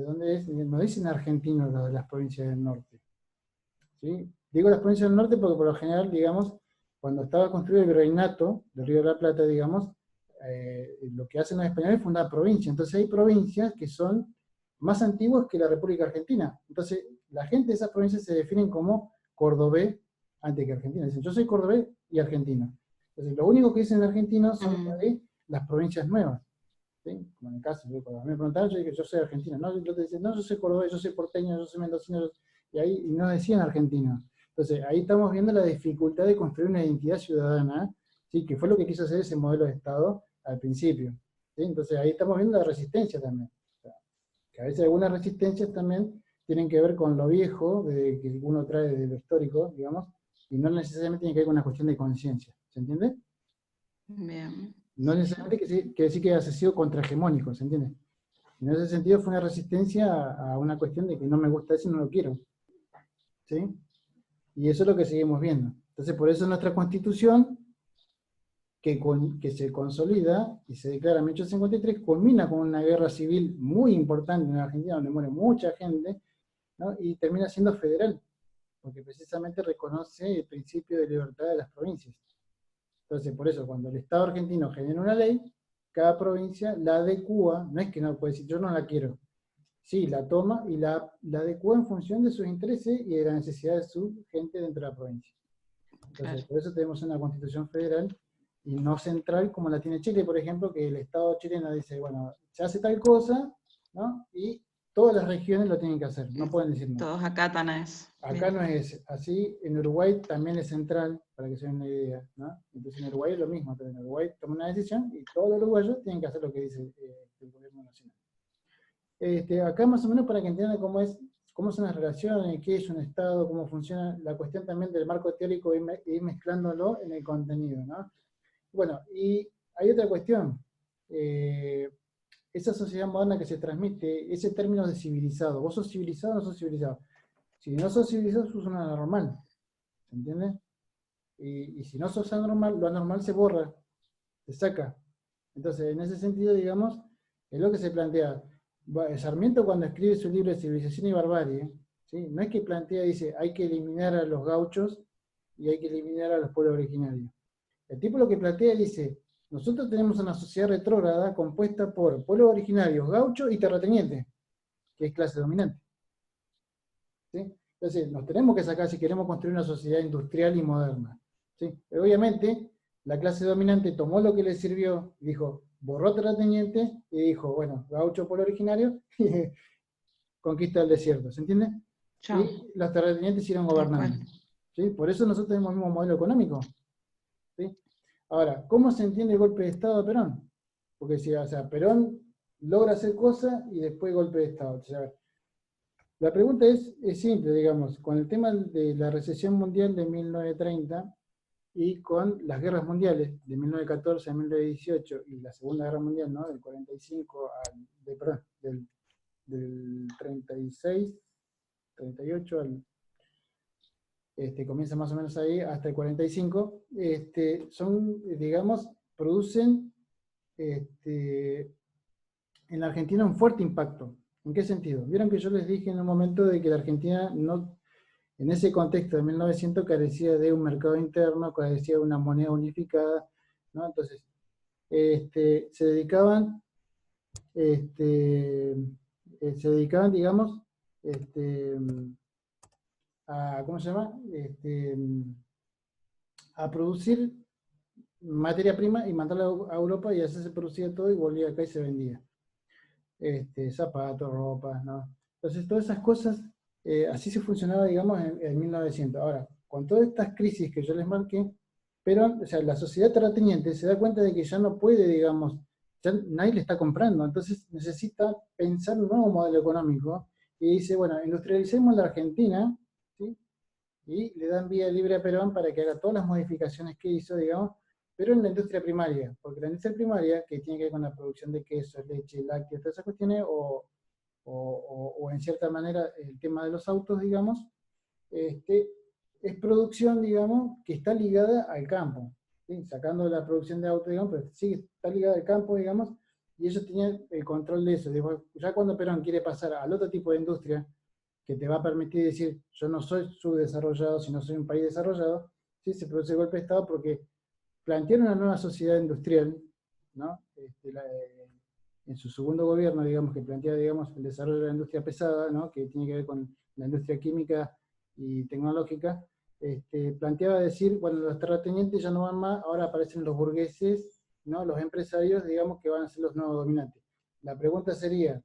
Speaker 1: dónde es, no dicen argentinos los de las provincias del norte. ¿Sí? Digo las provincias del norte porque por lo general, digamos, cuando estaba construido el virreinato del Río de la Plata, digamos, lo que hacen los españoles es fundar provincias. Entonces hay provincias que son más antiguas que la República Argentina. Entonces la gente de esas provincias se definen como cordobés antes que argentino. Dicen, yo soy cordobés y argentino. Entonces lo único que dicen argentinos son las provincias nuevas. ¿Sí? Como en el caso, cuando me preguntaron, yo dije, yo soy argentino. No, yo te decía, no, yo soy cordobés, yo soy porteño, yo soy mendocino, y ahí no decían argentinos. Entonces ahí estamos viendo la dificultad de construir una identidad ciudadana, ¿sí?, que fue lo que quiso hacer ese modelo de Estado al principio. ¿Sí? Entonces ahí estamos viendo la resistencia también. O sea, que a veces algunas resistencias también tienen que ver con lo viejo, que uno trae de lo histórico, digamos, y no necesariamente tiene que ver con una cuestión de conciencia. ¿Se entiende?
Speaker 3: Bien.
Speaker 1: No necesariamente que decir que haya sido contrahegemónico, ¿se entiende? En ese sentido fue una resistencia a una cuestión de que no me gusta eso y no lo quiero. ¿Sí? Y eso es lo que seguimos viendo. Entonces, por eso nuestra Constitución, que se consolida y se declara en 1853, culmina con una guerra civil muy importante en Argentina, donde muere mucha gente, ¿no?, y termina siendo federal, porque precisamente reconoce el principio de libertad de las provincias. Entonces, por eso, cuando el Estado argentino genera una ley, cada provincia la adecúa, no es que no puede decir, yo no la quiero. Sí, la toma y la adecúa en función de sus intereses y de la necesidad de su gente dentro de la provincia. Entonces,
Speaker 3: Claro.
Speaker 1: por eso tenemos una Constitución federal y no central como la tiene Chile, por ejemplo, que el Estado chileno dice, bueno, se hace tal cosa, ¿no?, y todas las regiones lo tienen que hacer, no pueden decir no.
Speaker 3: Todos acatan a eso.
Speaker 1: Acá no es así, en Uruguay también es central, para que se den una idea, ¿no? Entonces en Uruguay es lo mismo, pero en Uruguay toma una decisión y todos los uruguayos tienen que hacer lo que dice el gobierno nacional. Acá más o menos para que entiendan cómo son las relaciones, qué es un Estado, cómo funciona, la cuestión también del marco teórico y ir mezclándolo en el contenido, ¿no? Bueno, y hay otra cuestión. Esa sociedad moderna que se transmite, ese término de civilizado. ¿Vos sos civilizado o no sos civilizado? Si no sos civilizado, sos una anormal. ¿Se entiende? Y si no sos anormal, lo anormal se borra, se saca. Entonces, en ese sentido, digamos, es lo que se plantea. Sarmiento, cuando escribe su libro de Civilización y Barbarie, ¿sí?, no es que plantea, dice, hay que eliminar a los gauchos y hay que eliminar a los pueblos originarios. El tipo lo que plantea dice, nosotros tenemos una sociedad retrógrada compuesta por pueblos originarios, gauchos y terratenientes, que es clase dominante. ¿Sí? Entonces, nos tenemos que sacar si queremos construir una sociedad industrial y moderna. ¿Sí? Pero obviamente, la clase dominante tomó lo que le sirvió, dijo, borró terrateniente y dijo, bueno, gaucho pueblo originario, conquista el desierto, ¿se entiende?
Speaker 3: Chao.
Speaker 1: Y los terratenientes siguieron gobernando. ¿Sí? Por eso nosotros tenemos el mismo modelo económico. ¿Sí? Ahora, ¿cómo se entiende el golpe de Estado de Perón? Porque si, o sea, Perón logra hacer cosas y después golpe de Estado. O sea, La pregunta es simple, digamos, con el tema de la recesión mundial de 1930 y con las guerras mundiales de 1914 a 1918 y la Segunda Guerra Mundial, ¿no? Del 45 perdón, del 36, 38 comienza más o menos ahí, hasta el 45, son, digamos, producen en la Argentina un fuerte impacto. ¿En qué sentido? Vieron que yo les dije en un momento de que la Argentina no, en ese contexto de 1900 carecía de un mercado interno, carecía de una moneda unificada, ¿no? Entonces, se dedicaban, digamos, a, ¿cómo se llama? A producir materia prima y mandarla a Europa, y así se producía todo y volvía acá y se vendía. Zapatos, ropa, ¿no? Entonces todas esas cosas, así se funcionaba, digamos, en 1900. Ahora, con todas estas crisis que yo les marqué, pero, o sea, la sociedad terrateniente se da cuenta de que ya no puede, digamos, ya nadie le está comprando, entonces necesita pensar un nuevo modelo económico, y dice, bueno, industrialicemos la Argentina, ¿sí? Y le dan vía libre a Perón para que haga todas las modificaciones que hizo, digamos, pero en la industria primaria, porque la industria primaria, que tiene que ver con la producción de quesos, leche, lácteos, todas esas cuestiones, o en cierta manera el tema de los autos, digamos, es producción, digamos, que está ligada al campo, ¿sí? Sacando la producción de autos, digamos, pero sí está ligada al campo, digamos, y ellos tenían el control de eso. Ya cuando Perón quiere pasar al otro tipo de industria, que te va a permitir decir, yo no soy subdesarrollado, sino soy un país desarrollado, ¿sí? Se produce el golpe de Estado porque plantearon una nueva sociedad industrial, ¿no? En su segundo gobierno, digamos, que plantea, digamos, el desarrollo de la industria pesada, ¿no? Que tiene que ver con la industria química y tecnológica, planteaba decir, bueno, los terratenientes ya no van más, ahora aparecen los burgueses, ¿no? Los empresarios, digamos, que van a ser los nuevos dominantes. La pregunta sería,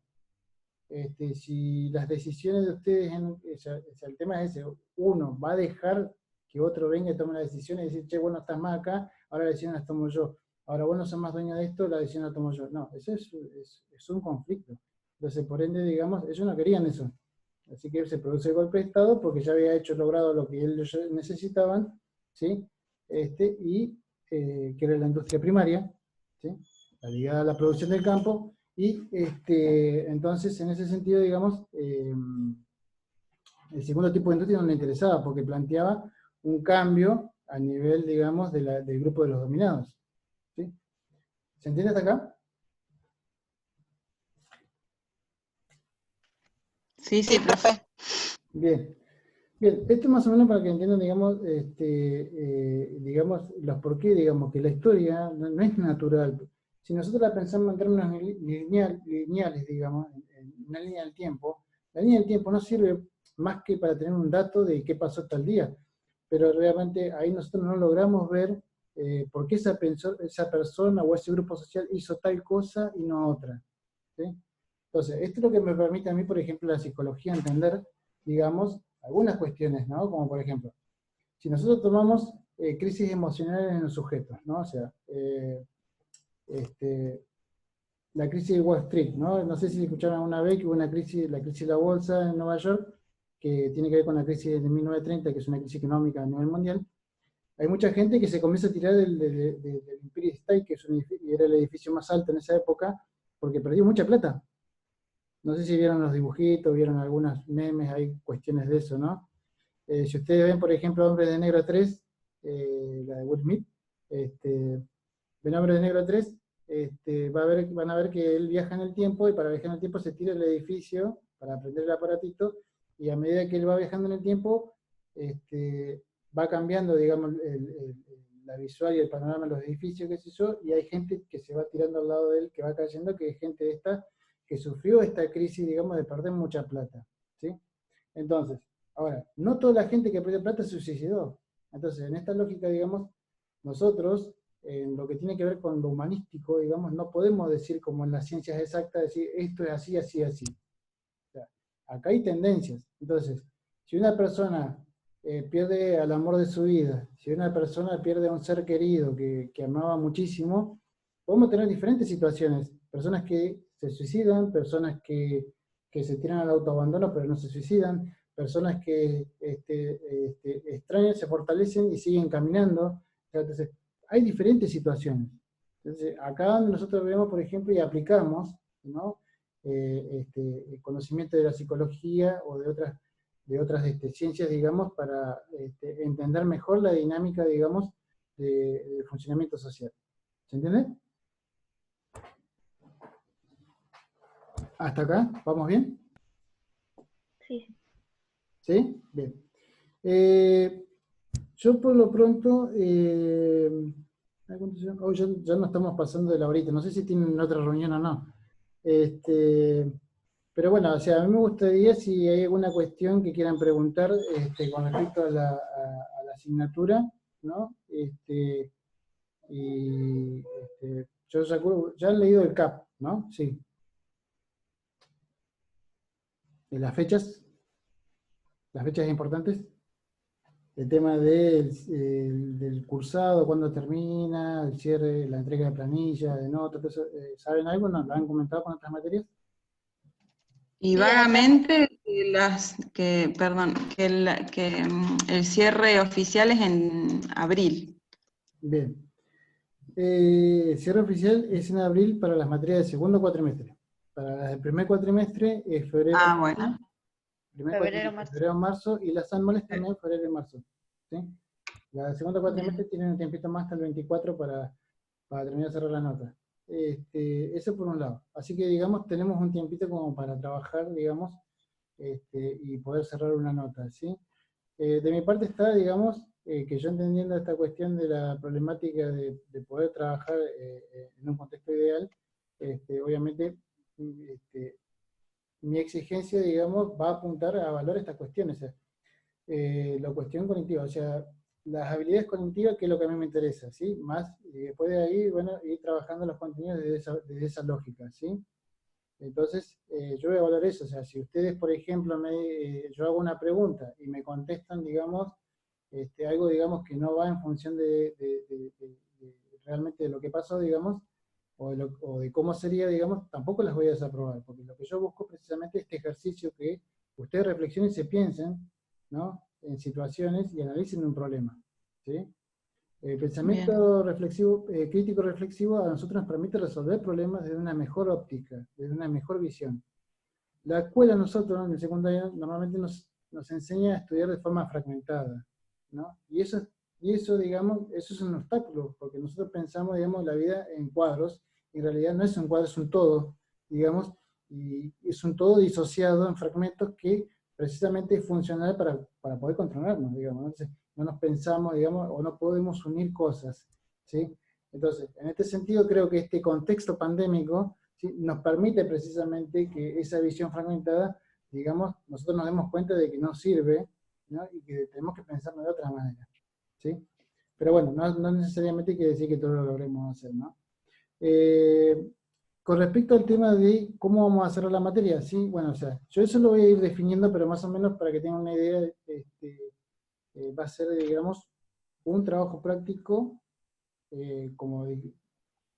Speaker 1: si las decisiones de ustedes, o sea, el tema es ese, uno va a dejar que otro venga y tome la decisión y decir, che, bueno, estás más acá, ahora la decisión la tomo yo. Ahora vos no sos más dueño de esto, la decisión la tomo yo. No, eso es un conflicto. Entonces, por ende, digamos, ellos no querían eso. Así que se produce el golpe de Estado porque ya había logrado lo que ellos necesitaban, ¿sí? Que era la industria primaria, ¿sí? La ligada a la producción del campo, y entonces, en ese sentido, digamos, el segundo tipo de industria no le interesaba porque planteaba un cambio a nivel, digamos, del grupo de los dominados. ¿Sí? ¿Se entiende hasta acá?
Speaker 3: Sí, sí, profe.
Speaker 1: Bien. Bien, esto más o menos para que entiendan, digamos, digamos, los por qué, digamos, que la historia no es natural. Si nosotros la pensamos en términos lineales, digamos, en una línea del tiempo, la línea del tiempo no sirve más que para tener un dato de qué pasó tal día, pero realmente ahí nosotros no logramos ver por qué esa persona o ese grupo social hizo tal cosa y no otra. ¿Sí? Entonces, esto es lo que me permite a mí, por ejemplo, la psicología entender, digamos, algunas cuestiones, ¿no? Como por ejemplo, si nosotros tomamos crisis emocionales en los sujetos, ¿no? O sea, la crisis de Wall Street, ¿no? No sé si escucharon alguna vez que hubo la crisis de la bolsa en Nueva York, que tiene que ver con la crisis de 1930, que es una crisis económica a nivel mundial. Hay mucha gente que se comienza a tirar del Empire State, que era el edificio más alto en esa época, porque perdió mucha plata. No sé si vieron los dibujitos, vieron algunos memes, hay cuestiones de eso, ¿no? Si ustedes ven, por ejemplo, Hombres de Negro 3, la de Will Smith, ven Hombres de Negro 3, van a ver que él viaja en el tiempo, y para viajar en el tiempo se tira el edificio para prender el aparatito, y a medida que él va viajando en el tiempo, va cambiando, digamos, la visual y el panorama de los edificios, qué sé yo, y hay gente que se va tirando al lado de él, que va cayendo, que es gente de esta que sufrió esta crisis, digamos, de perder mucha plata, ¿sí? Entonces, ahora, no toda la gente que perdió plata se suicidó. Entonces, en esta lógica, digamos, nosotros, en lo que tiene que ver con lo humanístico, digamos, no podemos decir como en las ciencias exactas, decir esto es así, así, así. O sea, acá hay tendencias. Entonces, si una persona pierde al amor de su vida, si una persona pierde a un ser querido que amaba muchísimo, podemos tener diferentes situaciones. Personas que se suicidan, personas que que se tiran al autoabandono pero no se suicidan, personas que extrañan, se fortalecen y siguen caminando. Entonces, hay diferentes situaciones. Entonces, acá donde nosotros vemos, por ejemplo, y aplicamos, ¿no? El conocimiento de la psicología o de otras ciencias, digamos, para entender mejor la dinámica, digamos, de funcionamiento social. ¿Se entiende? ¿Hasta acá? ¿Vamos bien?
Speaker 2: Sí.
Speaker 1: ¿Sí? Bien. Yo por lo pronto, hoy ya no estamos pasando de la horita, no sé si tienen otra reunión o no. Pero bueno, o sea, a mí me gustaría si hay alguna cuestión que quieran preguntar con respecto a la asignatura, ¿no? Yo ya han leído el CAP, ¿no? Sí. ¿Y las fechas importantes? El tema del cursado, cuándo termina, el cierre, la entrega de planilla, de notas, ¿saben algo? ¿No? ¿Lo han comentado con otras materias?
Speaker 3: Y
Speaker 5: Sí,
Speaker 3: vagamente que el cierre oficial es en abril.
Speaker 1: Bien. El cierre oficial es en abril para las materias del segundo cuatrimestre. Para las del primer cuatrimestre es febrero.
Speaker 3: Ah, bueno.
Speaker 1: Febrero, marzo, y las anuales también febrero y marzo. ¿Sí? La del segundo cuatrimestre tienen un tiempito más hasta el 24 para terminar de cerrar la nota. Eso por un lado. Así que, digamos, tenemos un tiempito como para trabajar, digamos, y poder cerrar una nota, ¿sí? De mi parte está, digamos, que yo entendiendo esta cuestión de la problemática de poder trabajar en un contexto ideal, obviamente, mi exigencia, digamos, va a apuntar a valorar estas cuestiones, la cuestión cognitiva, o sea, las habilidades cognitivas, que es lo que a mí me interesa, ¿sí? Más, y después de ahí, bueno, ir trabajando los contenidos desde esa lógica, ¿sí? Entonces, yo voy a evaluar eso, o sea, si ustedes, por ejemplo, yo hago una pregunta y me contestan, digamos, algo, digamos, que no va en función de realmente de lo que pasó, digamos, o de cómo sería, digamos, tampoco las voy a desaprobar, porque lo que yo busco precisamente es este ejercicio que ustedes reflexionen y se piensen, ¿no? En situaciones y analicen un problema, ¿sí? El pensamiento reflexivo, crítico reflexivo a nosotros nos permite resolver problemas desde una mejor óptica, desde una mejor visión. La escuela, nosotros en el secundario normalmente nos enseña a estudiar de forma fragmentada, ¿no? Y eso, digamos, eso es un obstáculo, porque nosotros pensamos, digamos, la vida en cuadros, y en realidad no es un cuadro, es un todo, digamos, y es un todo disociado en fragmentos que precisamente es funcional para poder controlarnos, digamos. Entonces, no nos pensamos, digamos, o no podemos unir cosas, ¿sí? Entonces, en este sentido, creo que este contexto pandémico, ¿sí?, nos permite precisamente que esa visión fragmentada, digamos, nosotros nos demos cuenta de que no sirve, ¿no? Y que tenemos que pensarlo de otra manera, ¿sí? Pero bueno, no necesariamente quiere decir que todo lo logremos hacer, ¿no? Con respecto al tema de cómo vamos a hacer la materia, ¿sí? Bueno, o sea, yo eso lo voy a ir definiendo, pero más o menos para que tengan una idea, va a ser, digamos, un trabajo práctico, como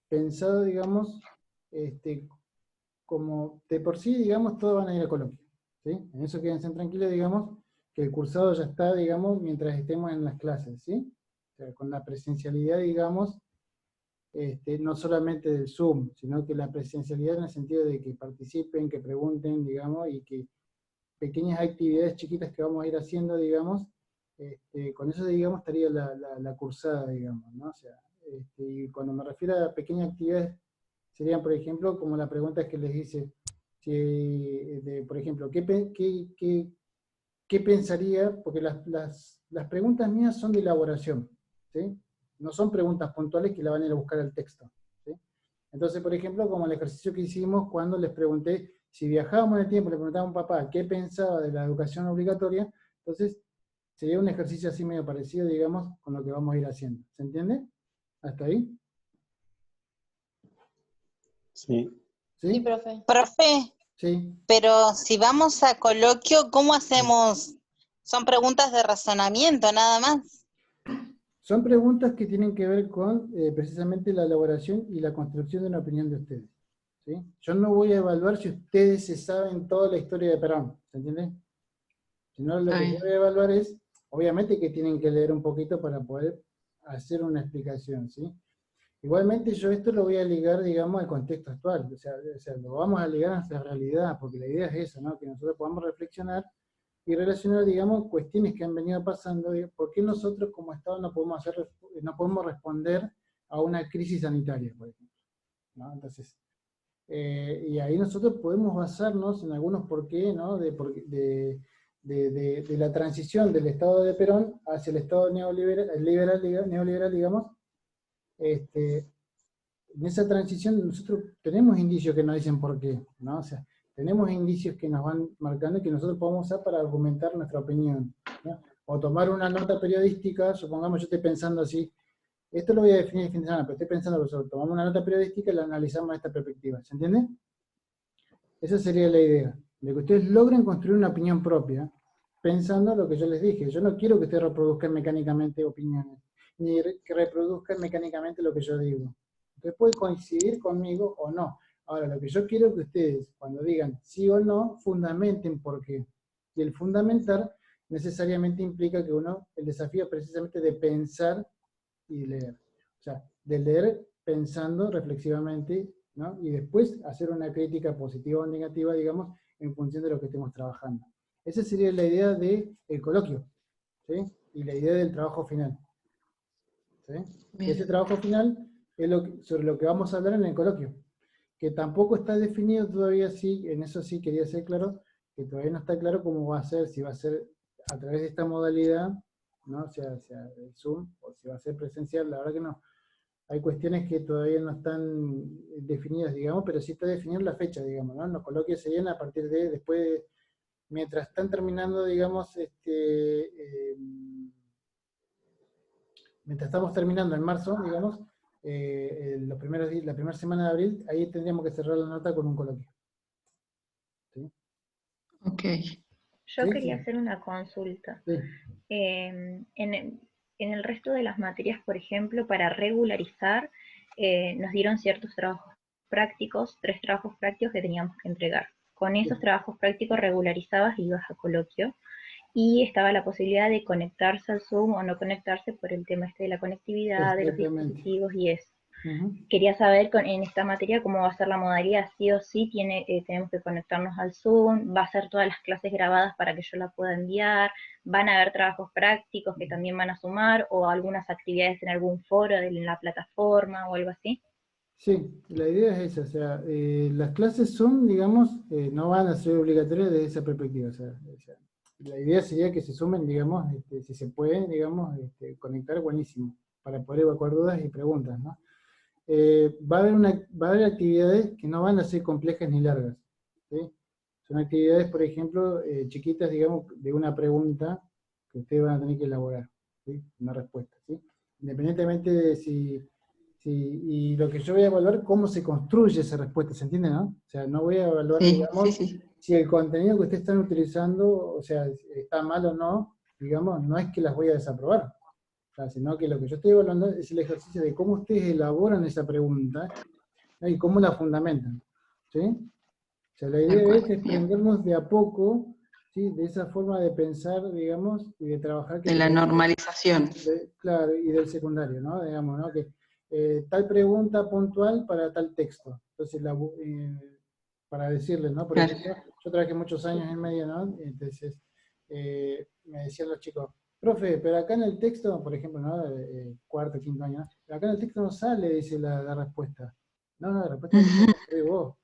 Speaker 1: pensado, digamos, como de por sí, digamos, todos van a ir a coloquio, ¿sí? En eso quédense tranquilos, digamos, que el cursado ya está, digamos, mientras estemos en las clases, ¿sí? O sea, con la presencialidad, digamos, no solamente del Zoom, sino que la presencialidad en el sentido de que participen, que pregunten, digamos, y que pequeñas actividades chiquitas que vamos a ir haciendo, digamos, con eso, digamos, estaría la cursada, digamos, ¿no? O sea, y cuando me refiero a pequeñas actividades, serían, por ejemplo, como la pregunta que les hice, por ejemplo, ¿qué pensaría? Porque las preguntas mías son de elaboración, ¿sí? No son preguntas puntuales que la van a ir a buscar al texto, ¿sí? Entonces, por ejemplo, como el ejercicio que hicimos cuando les pregunté, si viajábamos en el tiempo, le preguntaba a un papá qué pensaba de la educación obligatoria, entonces sería un ejercicio así medio parecido, digamos, con lo que vamos a ir haciendo. ¿Se entiende? ¿Hasta ahí?
Speaker 7: Sí.
Speaker 1: ¿Sí?
Speaker 5: Sí, profe.
Speaker 8: Profe,
Speaker 1: Sí.
Speaker 8: pero si vamos a coloquio, ¿cómo hacemos? Son preguntas de razonamiento, nada más.
Speaker 1: Son preguntas que tienen que ver con precisamente la elaboración y la construcción de una opinión de ustedes, ¿sí? Yo no voy a evaluar si ustedes se saben toda la historia de Perón, ¿se entiende? Sino lo que yo voy a evaluar es, obviamente que tienen que leer un poquito para poder hacer una explicación, ¿sí? Igualmente yo esto lo voy a ligar, digamos, al contexto actual, o sea, lo vamos a ligar a nuestra realidad, porque la idea es esa, ¿no? Que nosotros podamos reflexionar y relacionar, digamos, cuestiones que han venido pasando, por qué nosotros como Estado no podemos responder a una crisis sanitaria, por ejemplo, ¿no? Entonces, y ahí nosotros podemos basarnos en algunos porqué, ¿no? De la transición del Estado de Perón hacia el Estado neoliberal, digamos. En esa transición nosotros tenemos indicios que nos dicen por qué, ¿no? O sea, tenemos indicios que nos van marcando y que nosotros podemos usar para argumentar nuestra opinión, ¿no? O tomar una nota periodística, supongamos yo estoy pensando así, esto lo voy a definir el fin de semana, pero estoy pensando que nosotros tomamos una nota periodística y la analizamos de esta perspectiva, ¿se entiende? Esa sería la idea, de que ustedes logren construir una opinión propia, pensando lo que yo les dije. Yo no quiero que ustedes reproduzcan mecánicamente opiniones, ni que reproduzcan mecánicamente lo que yo digo. Ustedes pueden coincidir conmigo o no. Ahora, lo que yo quiero es que ustedes, cuando digan sí o no, fundamenten por qué. Y el fundamentar necesariamente implica que el desafío precisamente de pensar y leer. O sea, de leer pensando reflexivamente, ¿no? Y después hacer una crítica positiva o negativa, digamos, en función de lo que estemos trabajando. Esa sería la idea del coloquio, ¿sí? Y la idea del trabajo final, ¿sí? Ese trabajo final es sobre lo que vamos a hablar en el coloquio, que tampoco está definido todavía, sí, en eso sí quería ser claro, que todavía no está claro cómo va a ser, si va a ser a través de esta modalidad, ¿no? O sea el Zoom, o si va a ser presencial, la verdad que no. Hay cuestiones que todavía no están definidas, digamos, pero sí está definida la fecha, digamos, ¿no? Los coloquios serían a partir de, después, mientras están terminando, digamos, mientras estamos terminando en marzo, digamos, los primeros días, la primera semana de abril, ahí tendríamos que cerrar la nota con un coloquio. ¿Sí?
Speaker 3: Ok.
Speaker 2: Yo
Speaker 1: ¿Sí?
Speaker 2: quería
Speaker 1: Sí.
Speaker 2: hacer una consulta.
Speaker 1: Sí.
Speaker 2: En el resto de las materias, por ejemplo, para regularizar, nos dieron ciertos trabajos prácticos, 3 trabajos prácticos que teníamos que entregar. Con esos trabajos prácticos regularizabas y ibas a coloquio, y estaba la posibilidad de conectarse al Zoom o no conectarse por el tema de la conectividad, de los dispositivos y eso. Quería saber en esta materia cómo va a ser la modalidad, sí o sí tenemos que conectarnos al Zoom, va a ser todas las clases grabadas para que yo la pueda enviar, van a haber trabajos prácticos que también van a sumar, o algunas actividades en algún foro de la plataforma o algo así.
Speaker 1: Sí, la idea es esa, o sea, las clases Zoom, digamos, no van a ser obligatorias desde esa perspectiva, o sea, la idea sería que se sumen, digamos, si se puede, digamos, conectar, buenísimo, para poder evacuar dudas y preguntas, ¿no? Va a haber actividades que no van a ser complejas ni largas, ¿sí? Son actividades, por ejemplo, chiquitas, digamos, de una pregunta que ustedes van a tener que elaborar, ¿sí? Una respuesta, ¿sí? Independientemente de y lo que yo voy a evaluar, cómo se construye esa respuesta, ¿se entiende, no? O sea, no voy a evaluar, digamos, si el contenido que ustedes están utilizando, o sea, está mal o no, digamos, no es que las voy a desaprobar, o sea, sino que lo que yo estoy evaluando es el ejercicio de cómo ustedes elaboran esa pregunta, ¿no? Y cómo la fundamentan, ¿sí? O sea, la idea es desprendernos de a poco, ¿sí? De esa forma de pensar, digamos, y de trabajar.
Speaker 3: De la normalización.
Speaker 1: Claro, y del secundario, ¿no? Digamos, ¿no? Que tal pregunta puntual para tal texto. Entonces, para decirles, ¿no? Por ejemplo, yo trabajé muchos años en medio, ¿no? Entonces, me decían los chicos, profe, pero acá en el texto, por ejemplo, ¿no? Cuarto, quinto año, ¿no? Pero acá en el texto no sale, dice la respuesta. No, la respuesta es de vos.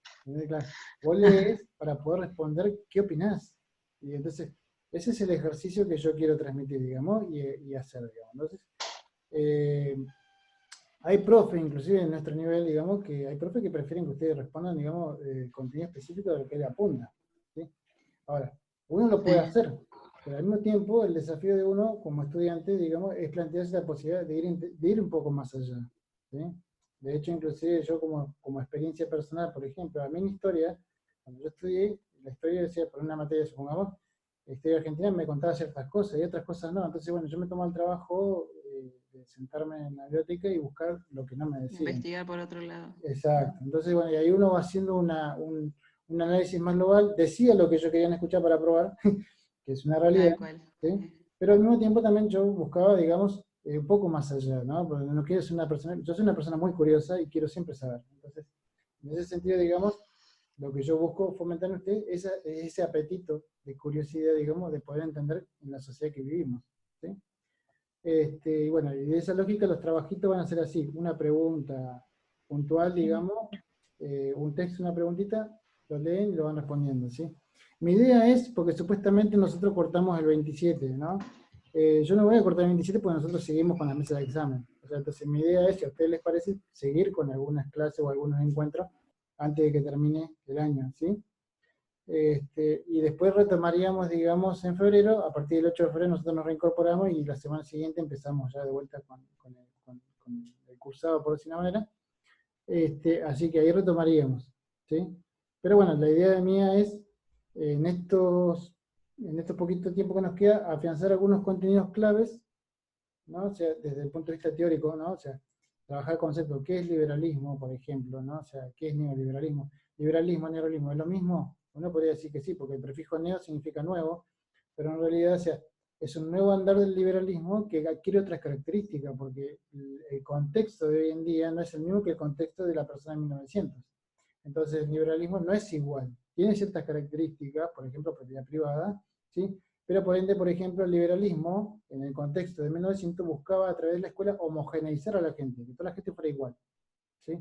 Speaker 1: Claro, vos lees para poder responder qué opinás. Y entonces, ese es el ejercicio que yo quiero transmitir, digamos, y hacer, digamos. Entonces, hay profes, inclusive en nuestro nivel, digamos, que hay profes que prefieren que ustedes respondan, digamos, contenido específico de lo que le apunta, ¿sí? Ahora, uno lo puede hacer, pero al mismo tiempo el desafío de uno como estudiante, digamos, es plantearse la posibilidad de ir un poco más allá, ¿sí? De hecho, inclusive yo como experiencia personal, por ejemplo, a mí en historia, cuando yo estudié, la historia decía, por una materia, supongamos, la historia argentina me contaba ciertas cosas y otras cosas no, entonces bueno, yo me tomo el trabajo de sentarme en la biblioteca y buscar lo que no me decían.
Speaker 3: Investigar por otro lado.
Speaker 1: Exacto. Entonces, bueno, y ahí uno va haciendo un análisis más global, decía lo que ellos querían escuchar para probar, que es una realidad,
Speaker 3: Tal cual.
Speaker 1: ¿sí? Pero al mismo tiempo también yo buscaba, digamos, un poco más allá, ¿no? Porque no quiero ser una persona, yo soy una persona muy curiosa y quiero siempre saber. Entonces, en ese sentido, digamos, lo que yo busco fomentar en usted es ese apetito de curiosidad, digamos, de poder entender en la sociedad que vivimos, ¿sí? Y bueno, y de esa lógica los trabajitos van a ser así, una pregunta puntual, digamos, un texto, una preguntita, lo leen y lo van respondiendo, ¿sí? Mi idea es, porque supuestamente nosotros cortamos el 27, ¿no? Yo no voy a cortar el 27 porque nosotros seguimos con la mesa de examen. O sea, entonces mi idea es, si a ustedes les parece, seguir con algunas clases o algunos encuentros antes de que termine el año, ¿sí? Y después retomaríamos, digamos, en febrero, a partir del 8 de febrero nosotros nos reincorporamos y la semana siguiente empezamos ya de vuelta con el cursado, por decir una manera. Así que ahí retomaríamos, ¿sí? Pero bueno, la idea mía es, en estos poquitos tiempo que nos queda, afianzar algunos contenidos claves, ¿no? O sea, desde el punto de vista teórico, ¿no? O sea, trabajar el concepto, ¿qué es liberalismo, por ejemplo, ¿no? O sea, ¿qué es neoliberalismo? Liberalismo, neoliberalismo, ¿es lo mismo? Uno podría decir que sí, porque el prefijo neo significa nuevo, pero en realidad, o sea, es un nuevo andar del liberalismo que adquiere otras características, porque el contexto de hoy en día no es el mismo que el contexto de la persona de 1900. Entonces el liberalismo no es igual, tiene ciertas características, por ejemplo, propiedad privada, ¿sí? Pero por ende, por ejemplo, el liberalismo, en el contexto de 1900, buscaba a través de la escuela homogeneizar a la gente, que toda la gente fuera igual, ¿sí?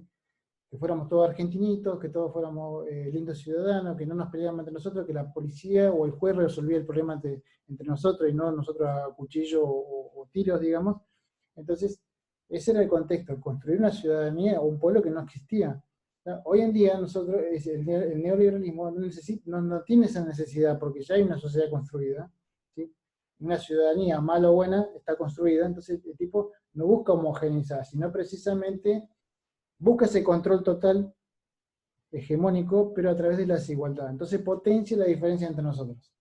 Speaker 1: Que fuéramos todos argentinitos, que todos fuéramos lindos ciudadanos, que no nos peleáramos entre nosotros, que la policía o el juez resolvía el problema entre nosotros y no nosotros a cuchillo o tiros, digamos. Entonces, ese era el contexto, construir una ciudadanía o un pueblo que no existía. Hoy en día nosotros, el neoliberalismo no tiene esa necesidad porque ya hay una sociedad construida, ¿sí? Una ciudadanía, mala o buena, está construida, entonces el tipo no busca homogeneizar, sino precisamente busca ese control total hegemónico, pero a través de la desigualdad. Entonces potencia la diferencia entre nosotros,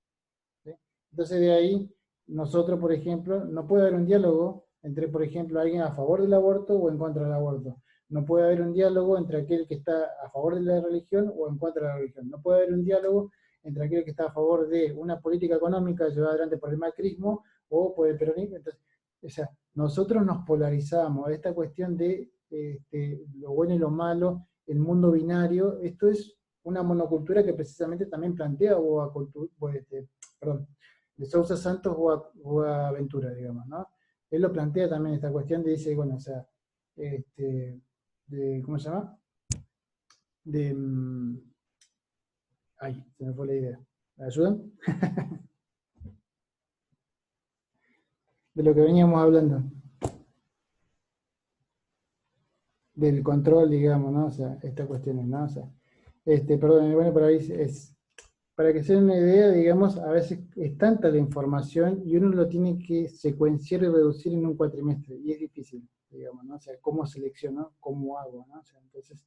Speaker 1: ¿sí? Entonces de ahí, nosotros, por ejemplo, no puede haber un diálogo entre, por ejemplo, alguien a favor del aborto o en contra del aborto. No puede haber un diálogo entre aquel que está a favor de la religión o en contra de la religión. No puede haber un diálogo entre aquel que está a favor de una política económica llevada adelante por el macrismo o por el peronismo. Entonces, o sea, nosotros nos polarizamos. Esta cuestión de lo bueno y lo malo, el mundo binario, esto es una monocultura que precisamente también plantea de Sousa Santos o a Ventura, digamos, ¿no? Él lo plantea también esta cuestión de, dice, bueno, o sea, ¿cómo se llama? Ay, se me fue la idea. ¿Me ayudan? De lo que veníamos hablando. Del control, digamos, ¿no? O sea, estas cuestiones, ¿no? O sea, perdón, bueno, por ahí para que se den una idea, digamos, a veces es tanta la información y uno lo tiene que secuenciar y reducir en un cuatrimestre, y es difícil, digamos, ¿no? O sea, ¿cómo selecciono? ¿Cómo hago? ¿No? O sea, entonces,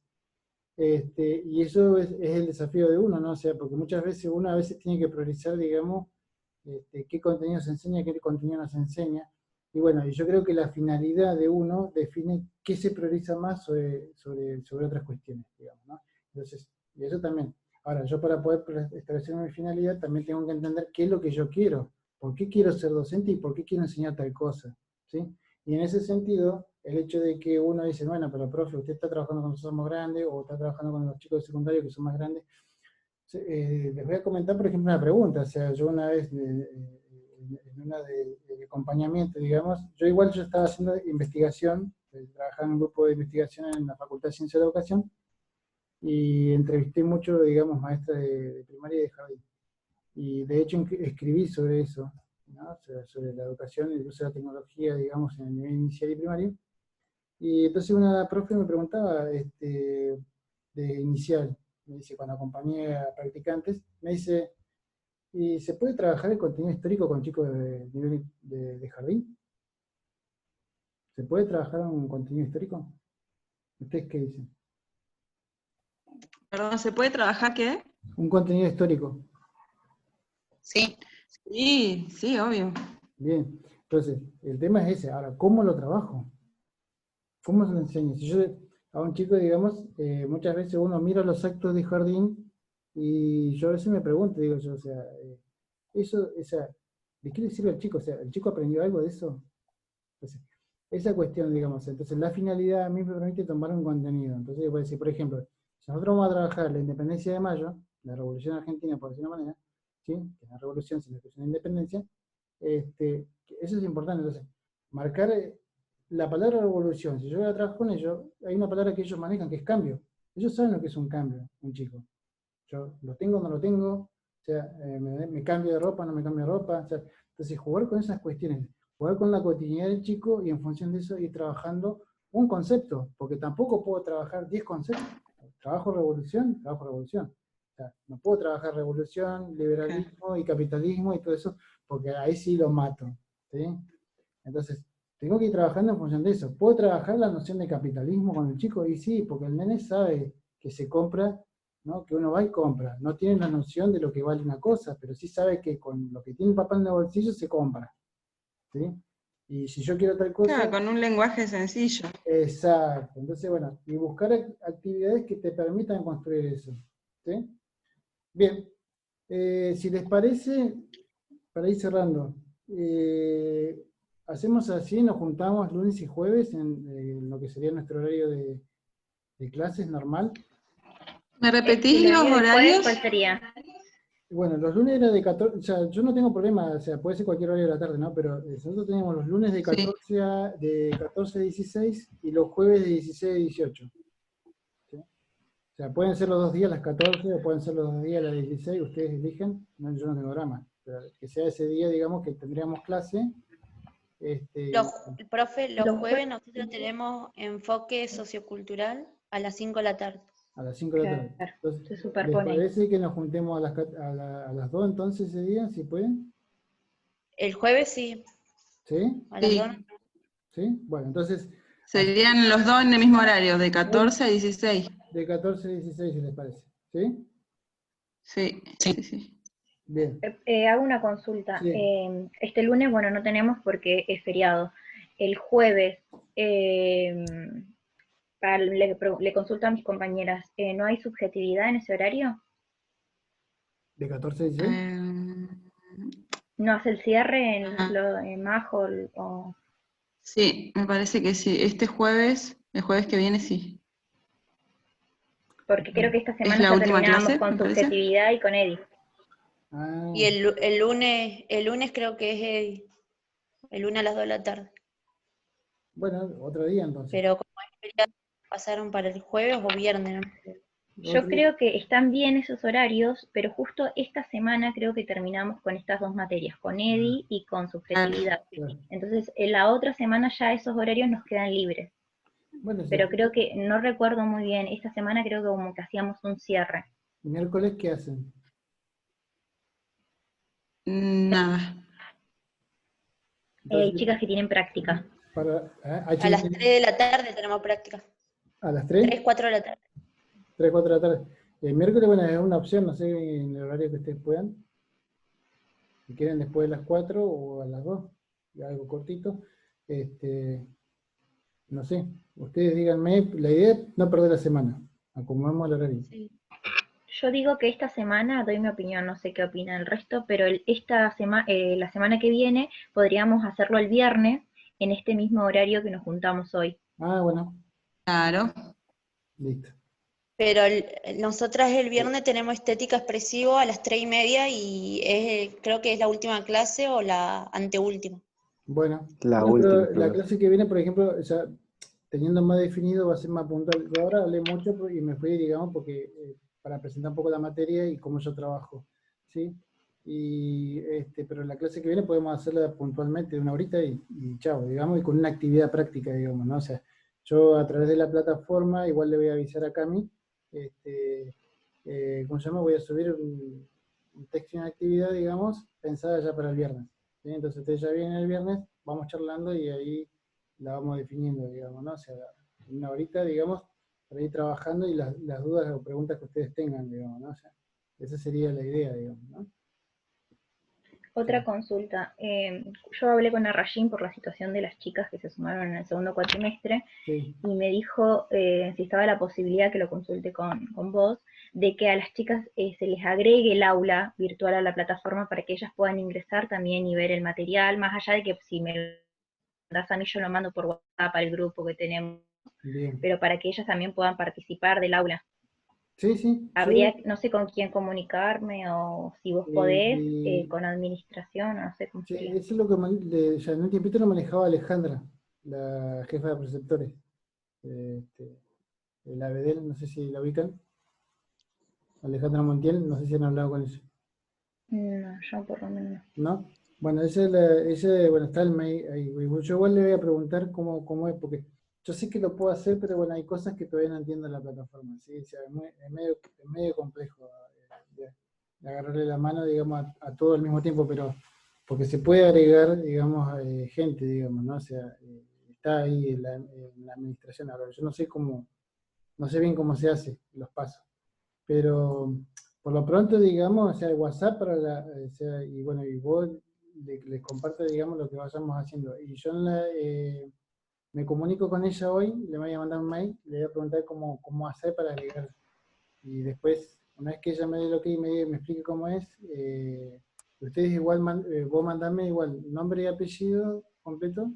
Speaker 1: y eso es el desafío de uno, ¿no? O sea, porque muchas veces uno a veces tiene que priorizar, digamos, qué contenido se enseña, qué contenido no se enseña. Y bueno, y yo creo que la finalidad de uno define qué se prioriza más sobre otras cuestiones, digamos, ¿no? Entonces, y eso también. Ahora, yo para poder establecer mi finalidad también tengo que entender qué es lo que yo quiero, por qué quiero ser docente y por qué quiero enseñar tal cosa, ¿sí? Y en ese sentido, el hecho de que uno dice, bueno, pero profe, usted está trabajando con nosotros más grandes, o está trabajando con los chicos de secundario que son más grandes, les voy a comentar, por ejemplo, una pregunta. O sea, yo una vez, en una de acompañamiento, digamos, yo estaba haciendo investigación, trabajaba en un grupo de investigación en la Facultad de Ciencias de la Educación, y entrevisté mucho, digamos, maestras de primaria y de jardín. Y de hecho escribí sobre eso, ¿no? Sobre la educación y el uso de la tecnología, digamos, en el nivel inicial y primario. Y entonces una profe me preguntaba, de inicial, me dice, cuando acompañé a practicantes, me dice, ¿y se puede trabajar el contenido histórico con chicos de nivel de jardín? ¿Se puede trabajar un contenido histórico? ¿Ustedes qué dicen?
Speaker 3: Perdón, ¿se puede trabajar qué?
Speaker 1: Un contenido histórico.
Speaker 8: Sí.
Speaker 3: Sí, sí, obvio.
Speaker 1: Bien. Entonces, el tema es ese. Ahora, ¿cómo lo trabajo? ¿Cómo se lo enseño? Si yo a un chico, digamos, muchas veces uno mira los actos de jardín y yo a veces me pregunto, digo yo, o sea, eso, o sea, ¿de qué le sirve al chico? O sea, ¿el chico aprendió algo de eso? Entonces, esa cuestión, digamos, entonces la finalidad a mí me permite tomar un contenido. Entonces, voy a decir, por ejemplo, si nosotros vamos a trabajar la independencia de Mayo, la Revolución Argentina, por decirlo de una manera, ¿sí? Que es la revolución sin la cuestión de independencia, eso es importante. Entonces, marcar la palabra revolución, si yo voy a trabajar con ellos, hay una palabra que ellos manejan que es cambio. Ellos saben lo que es un cambio, un chico. Yo lo tengo, no lo tengo, o sea, me cambio de ropa, no me cambio de ropa. O sea, entonces, jugar con esas cuestiones, jugar con la cotidianidad del chico y en función de eso ir trabajando un concepto, porque tampoco puedo trabajar 10 conceptos. Trabajo revolución, trabajo revolución. O sea, no puedo trabajar revolución, liberalismo y capitalismo y todo eso, porque ahí sí lo mato. ¿Sí? Entonces, tengo que ir trabajando en función de eso. ¿Puedo trabajar la noción de capitalismo con el chico? Y sí, porque el nene sabe que se compra, ¿no? Que uno va y compra. No tiene la noción de lo que vale una cosa, pero sí sabe que con lo que tiene el papá en el bolsillo se compra. ¿Sí? Y si yo quiero tal cosa...
Speaker 3: Claro, con un lenguaje sencillo.
Speaker 1: Exacto. Entonces, bueno, y buscar actividades que te permitan construir eso. ¿Sí? Bien. Si les parece, para ir cerrando, hacemos así, nos juntamos lunes y jueves en lo que sería nuestro horario de clases normal.
Speaker 3: ¿Me repetís
Speaker 2: ¿El
Speaker 3: los
Speaker 2: horario del jueves
Speaker 3: horarios?
Speaker 2: cuál sería?
Speaker 1: Bueno, los lunes era de 14, o sea, yo no tengo problema, o sea, puede ser cualquier horario de la tarde, ¿no? Pero nosotros tenemos los lunes de
Speaker 3: Sí.
Speaker 1: 14 a 16 y los jueves de 16 a 18. ¿Sí? O sea, pueden ser los 2 días las 14 o pueden ser los 2 días las 16, ustedes eligen, no, yo no tengo drama, pero que sea ese día, digamos, que tendríamos clase.
Speaker 5: Profe, los
Speaker 2: Los
Speaker 5: jueves nosotros tenemos enfoque sociocultural a las 5 de la tarde.
Speaker 1: A las 5 de la tarde.
Speaker 2: Claro,
Speaker 1: Entonces,
Speaker 2: se
Speaker 1: ¿les
Speaker 2: superpone ahí.
Speaker 1: parece que nos juntemos a las 2 entonces ese día, si pueden?
Speaker 5: El jueves sí,
Speaker 1: ¿Sí?
Speaker 5: a las 2.
Speaker 3: Sí.
Speaker 1: ¿Sí? Bueno, entonces,
Speaker 3: Serían los dos en el mismo horario, de 14 a 16.
Speaker 1: de 14 a 16, si les parece. ¿Sí?
Speaker 3: Sí, sí, sí.
Speaker 1: Bien.
Speaker 2: Hago una consulta.
Speaker 1: Sí.
Speaker 2: Este lunes, bueno, no tenemos porque es feriado. El jueves, le consulto a mis compañeras, ¿no hay subjetividad en ese horario?
Speaker 1: ¿De 14 a 16?
Speaker 2: ¿No hace el cierre
Speaker 3: Ajá.
Speaker 2: en Majo?
Speaker 3: Sí, me parece que sí. Este jueves, el jueves que viene, sí.
Speaker 2: Porque creo que esta
Speaker 3: ¿Es
Speaker 2: semana
Speaker 3: la
Speaker 2: ya
Speaker 3: última
Speaker 2: terminábamos
Speaker 3: clase,
Speaker 2: con
Speaker 3: me parece?
Speaker 2: subjetividad y con Edi.
Speaker 1: Ah,
Speaker 5: Y el lunes creo que es el lunes a las 2 de la tarde.
Speaker 1: bueno, otro día entonces.
Speaker 5: Pero como es feriado, pasaron para el jueves o viernes, ¿no?
Speaker 2: Yo creo que están bien esos horarios, pero justo esta semana creo que terminamos con estas dos materias, con EDI y con subjetividad.
Speaker 1: Claro.
Speaker 2: Entonces, en la otra semana ya esos horarios nos quedan libres.
Speaker 1: Bueno,
Speaker 2: Pero creo que, no recuerdo muy bien, esta semana creo que como que hacíamos un cierre.
Speaker 1: miércoles, ¿qué hacen?
Speaker 3: Nada.
Speaker 2: Hay
Speaker 1: Entonces,
Speaker 2: chicas que tienen práctica.
Speaker 1: hay
Speaker 5: A
Speaker 1: chicos
Speaker 5: las 3 de la tarde tenemos práctica.
Speaker 1: a las 3,
Speaker 5: 3, 4 de la tarde.
Speaker 1: 3, 4 de la tarde. El miércoles, bueno, es una opción, no sé en el horario que ustedes puedan. Si quieren después de las 4 o a las 2, algo cortito. No sé, ustedes díganme, la idea es no perder la semana, acomodamos el horario.
Speaker 5: Sí.
Speaker 2: Yo digo que esta semana, doy mi opinión, no sé qué opina el resto, pero la semana que viene podríamos hacerlo el viernes en este mismo horario que nos juntamos hoy.
Speaker 1: Ah, bueno,
Speaker 3: Claro.
Speaker 1: listo.
Speaker 5: Pero nosotras el viernes tenemos estética expresivo a las 3:30 y creo que es la última clase o la anteúltima.
Speaker 1: Bueno,
Speaker 7: La
Speaker 1: bueno,
Speaker 7: última,
Speaker 1: pero la
Speaker 7: creo.
Speaker 1: clase que viene, por ejemplo, ya teniendo más definido va a ser más puntual. Yo ahora hablé mucho y me fui, digamos, porque para presentar un poco la materia y cómo yo trabajo, ¿sí? Pero la clase que viene podemos hacerla puntualmente de una horita y chao, digamos, y con una actividad práctica, digamos, ¿no? O sea, yo a través de la plataforma igual le voy a avisar a Cami, ¿cómo se llama? Voy a subir un texto y una actividad, digamos, pensada ya para el viernes. ¿Sí? Entonces ustedes ya vienen el viernes, vamos charlando y ahí la vamos definiendo, digamos, ¿no? O sea, una horita, digamos, para ir trabajando y las dudas o preguntas que ustedes tengan, digamos, ¿no? O sea, esa sería la idea, digamos, ¿no?
Speaker 2: Otra consulta. Yo hablé con Arrayín por la situación de las chicas que se sumaron en el segundo cuatrimestre
Speaker 1: Sí.
Speaker 2: y me dijo si estaba la posibilidad, que lo consulte con vos, de que a las chicas se les agregue el aula virtual a la plataforma para que ellas puedan ingresar también y ver el material, más allá de que si me lo das a mí yo lo mando por WhatsApp al grupo que tenemos,
Speaker 1: Bien.
Speaker 2: pero para que ellas también puedan participar del aula.
Speaker 1: Sí, sí,
Speaker 2: Habría,
Speaker 1: yo,
Speaker 2: no sé con quién comunicarme o si vos podés,
Speaker 1: eh,
Speaker 2: con administración, o no sé cómo
Speaker 1: sí,
Speaker 2: sería.
Speaker 1: eso es lo que ya en un tiempito lo manejaba Alejandra, la jefa de preceptores. La Bedel, no sé si la ubican. Alejandra Montiel, no sé si han hablado con ella.
Speaker 2: No, yo por lo menos
Speaker 1: ¿No? Bueno, bueno, está el mail ahí. Yo igual le voy a preguntar cómo es, porque yo sé que lo puedo hacer, pero bueno, hay cosas que todavía no entiendo en la plataforma, ¿sí? O sea, es medio complejo de agarrarle la mano, digamos, a todo al mismo tiempo, pero porque se puede agregar, digamos, gente, digamos, ¿no? O sea, está ahí en la administración. Ahora, yo no sé bien cómo se hace los pasos, pero por lo pronto, digamos, o sea, el WhatsApp o sea, y bueno, y vos le comparto, digamos, lo que vayamos haciendo. Y yo me comunico con ella hoy, le voy a mandar un mail, le voy a preguntar cómo hacer para agregar. Y después, una vez que ella me dé lo que me explique cómo es, ustedes igual, vos mandame igual nombre y apellido completo,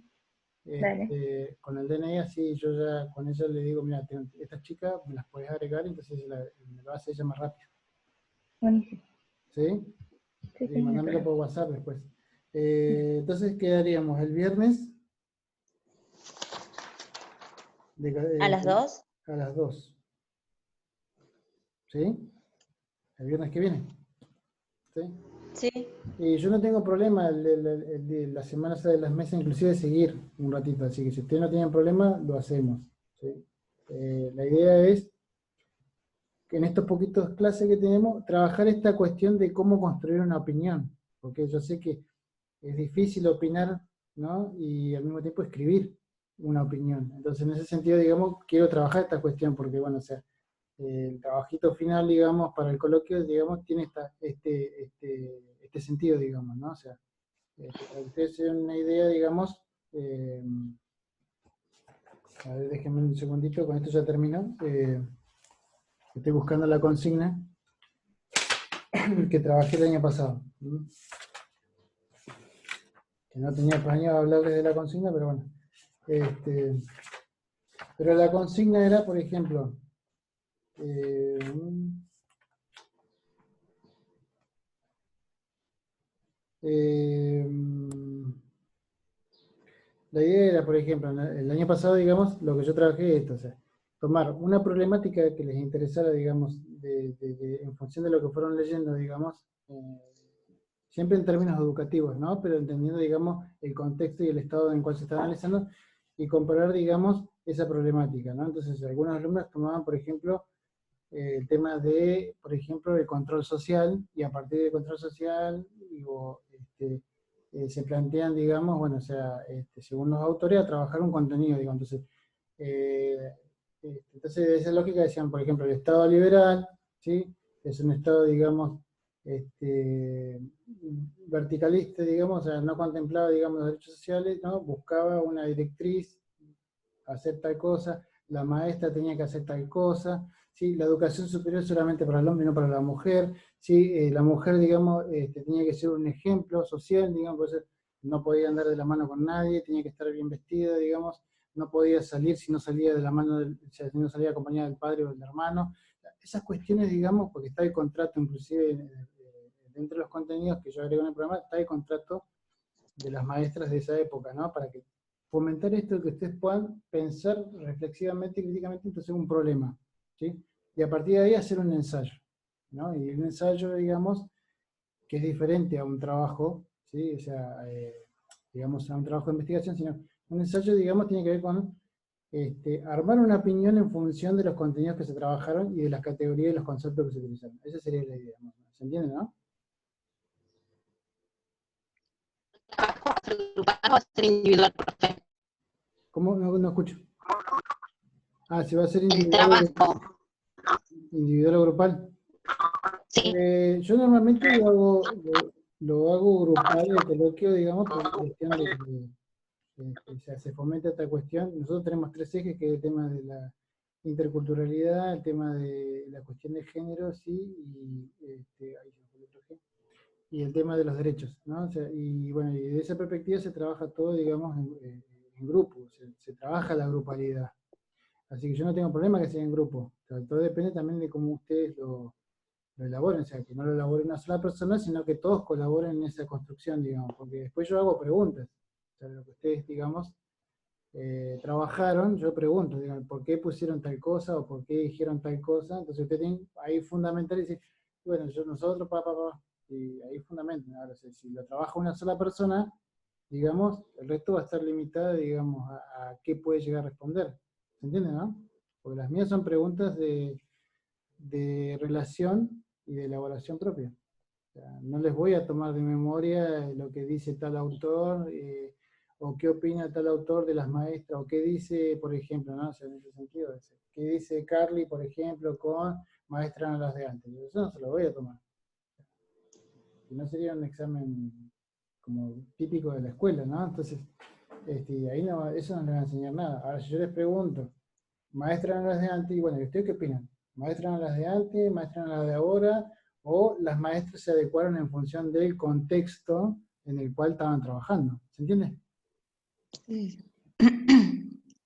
Speaker 2: Dale,
Speaker 1: con el DNI, así yo ya con ella le digo, mira, estas chicas me las podés agregar, entonces me lo hace ella más rápido.
Speaker 2: buenísimo.
Speaker 1: ¿Sí?
Speaker 2: Sí,
Speaker 1: Y
Speaker 2: sí, no hay
Speaker 1: mandámelo
Speaker 2: problema.
Speaker 1: por WhatsApp después. Entonces quedaríamos el viernes
Speaker 5: ¿A las 2?
Speaker 1: a las 2. ¿Sí? El viernes que viene. ¿Sí?
Speaker 5: Sí.
Speaker 1: Y yo no tengo problema las semanas de las mesas, inclusive seguir un ratito. Así que si ustedes no tienen problema, lo hacemos. ¿Sí? La idea es que en estos poquitos clases que tenemos, trabajar esta cuestión de cómo construir una opinión. Porque yo sé que es difícil opinar, ¿no? Y al mismo tiempo escribir una opinión. Entonces, en ese sentido, digamos, quiero trabajar esta cuestión porque, bueno, o sea, el trabajito final, digamos, para el coloquio, digamos, tiene este sentido, digamos, ¿no? O sea, para que ustedes se den una idea, digamos, a ver, déjenme un segundito, con esto ya termino. Estoy buscando la consigna que trabajé el año pasado. Que no tenía planeado hablarles de la consigna, pero bueno. Pero la consigna era, por ejemplo, eh, eh, la idea era, por ejemplo, el año pasado, digamos, lo que yo trabajé es esto, o sea, tomar una problemática que les interesara, digamos, en función de lo que fueron leyendo, digamos, siempre en términos educativos, ¿no? Pero entendiendo, digamos, el contexto y el estado en el cual se está analizando y comparar, digamos, esa problemática, ¿no? Entonces, algunos alumnos tomaban, por ejemplo, el tema de, por ejemplo, el control social, y a partir del control social, digo, se plantean, digamos, bueno, o sea, según los autores, a trabajar un contenido, digo, entonces, eh, entonces, de esa lógica decían, por ejemplo, el Estado liberal, ¿sí? Es un Estado, digamos, verticalista, digamos, o sea, no contemplaba, digamos, los derechos sociales, ¿no? Buscaba una directriz, hacer tal cosa, la maestra tenía que hacer tal cosa, ¿sí? La educación superior solamente para el hombre y no para la mujer, ¿sí? La mujer, digamos, tenía que ser un ejemplo social, digamos, por eso no podía andar de la mano con nadie, tenía que estar bien vestida, digamos, no podía salir si no salía de la mano, o sea, si no salía acompañada del padre o del hermano. Esas cuestiones, digamos, porque está el contrato, inclusive dentro de los contenidos que yo agrego en el programa, está el contrato de las maestras de esa época, ¿no? Para que fomentar esto, que ustedes puedan pensar reflexivamente y críticamente entonces un problema, ¿sí? Y a partir de ahí hacer un ensayo, ¿no? Y un ensayo, digamos, que es diferente a un trabajo, ¿sí? O sea, digamos, a un trabajo de investigación, sino un ensayo, digamos, tiene que ver con armar una opinión en función de los contenidos que se trabajaron y de las categorías y los conceptos que se utilizaron. Esa sería la idea, ¿no? ¿Se entiende, no?
Speaker 8: Grupal va a ser individual, profe.
Speaker 1: ¿Cómo? No escucho. Ah, ¿se va a hacer
Speaker 8: El
Speaker 1: individual,
Speaker 8: trabajo,
Speaker 1: individual o grupal?
Speaker 8: sí.
Speaker 1: Yo normalmente lo hago, Lo hago grupal el coloquio, digamos, por cuestión o sea, se fomenta esta cuestión. Nosotros tenemos 3 ejes, que es el tema de la interculturalidad, el tema de la cuestión de género, sí, ahí se me fue el otro eje, y el tema de los derechos, ¿no? O sea, y bueno, y de esa perspectiva se trabaja todo, digamos, en grupo, se trabaja la grupalidad. Así que yo no tengo problema que sea en grupo. O sea, todo depende también de cómo ustedes lo elaboren, o sea, que no lo elabore una sola persona, sino que todos colaboren en esa construcción, digamos, porque después yo hago preguntas. O sea, lo que ustedes, digamos, trabajaron, yo pregunto, digamos, ¿por qué pusieron tal cosa o por qué dijeron tal cosa? Entonces ustedes tienen ahí fundamental y dicen, bueno, nosotros, y ahí fundamental. Ahora, si lo trabaja una sola persona, digamos, el resto va a estar limitado, digamos, a qué puede llegar a responder. ¿Se entiende, no? Porque las mías son preguntas de relación y de elaboración propia. O sea, no les voy a tomar de memoria lo que dice tal autor, o qué opina tal autor de las maestras, o qué dice, por ejemplo, ¿no? O sea, en ese sentido, qué dice Carly, por ejemplo, con maestras en las de antes. Eso no se lo voy a tomar. Si no sería un examen como típico de la escuela, ¿no? Entonces, ahí no, eso no les va a enseñar nada. Ahora, si yo les pregunto, maestras en las de antes, y bueno, ¿ustedes qué opinan? ¿Maestras en las de antes, maestras en las de ahora, o las maestras se adecuaron en función del contexto en el cual estaban trabajando? ¿Se entiende?
Speaker 3: Sí,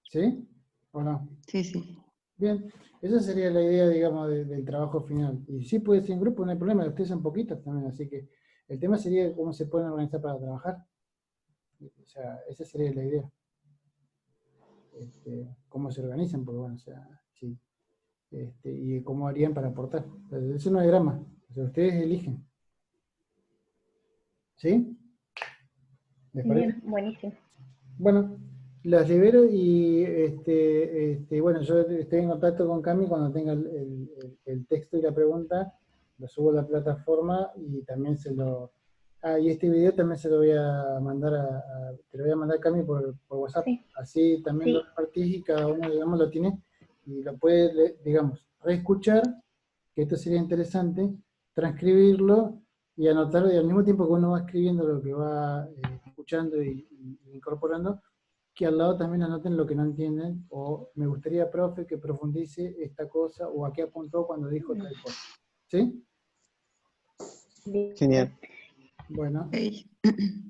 Speaker 1: ¿Sí? ¿O no?
Speaker 3: sí, sí.
Speaker 1: Bien, esa sería la idea, digamos, del trabajo final. Y sí puede ser en grupo, no hay problema, ustedes son poquitos también, así que el tema sería cómo se pueden organizar para trabajar. O sea, esa sería la idea. Cómo se organizan, porque bueno, o sea, sí. Y cómo harían para aportar. Eso no es drama, o sea, ustedes eligen. ¿Sí? ¿Les parece?
Speaker 2: Bien, buenísimo.
Speaker 1: Bueno, las libero y bueno, yo estoy en contacto con Cami cuando tenga el texto y la pregunta, lo subo a la plataforma y también y este video también se lo voy a mandar te lo voy a mandar, Cami, por WhatsApp.
Speaker 2: Sí.
Speaker 1: Así también lo
Speaker 2: Sí.
Speaker 1: repartís y cada uno, digamos, lo tiene y lo puede, digamos, reescuchar, que esto sería interesante, transcribirlo y anotarlo, y al mismo tiempo que uno va escribiendo lo que va escuchando y incorporando, que al lado también anoten lo que no entienden, o me gustaría, profe, que profundice esta cosa, o a qué apuntó cuando dijo tal cosa. ¿Sí?
Speaker 2: Bien.
Speaker 7: Genial.
Speaker 1: Bueno,
Speaker 3: Ok.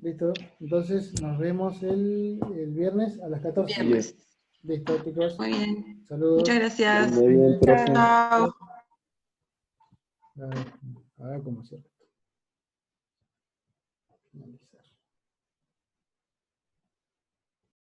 Speaker 1: listo. Entonces nos vemos el viernes a las 14.
Speaker 3: Viernes.
Speaker 1: Listo, chicos.
Speaker 3: Muy bien.
Speaker 1: Saludos.
Speaker 3: Muchas gracias.
Speaker 7: Muy bien, profe.
Speaker 3: Chao.
Speaker 1: A ver cómo cierra.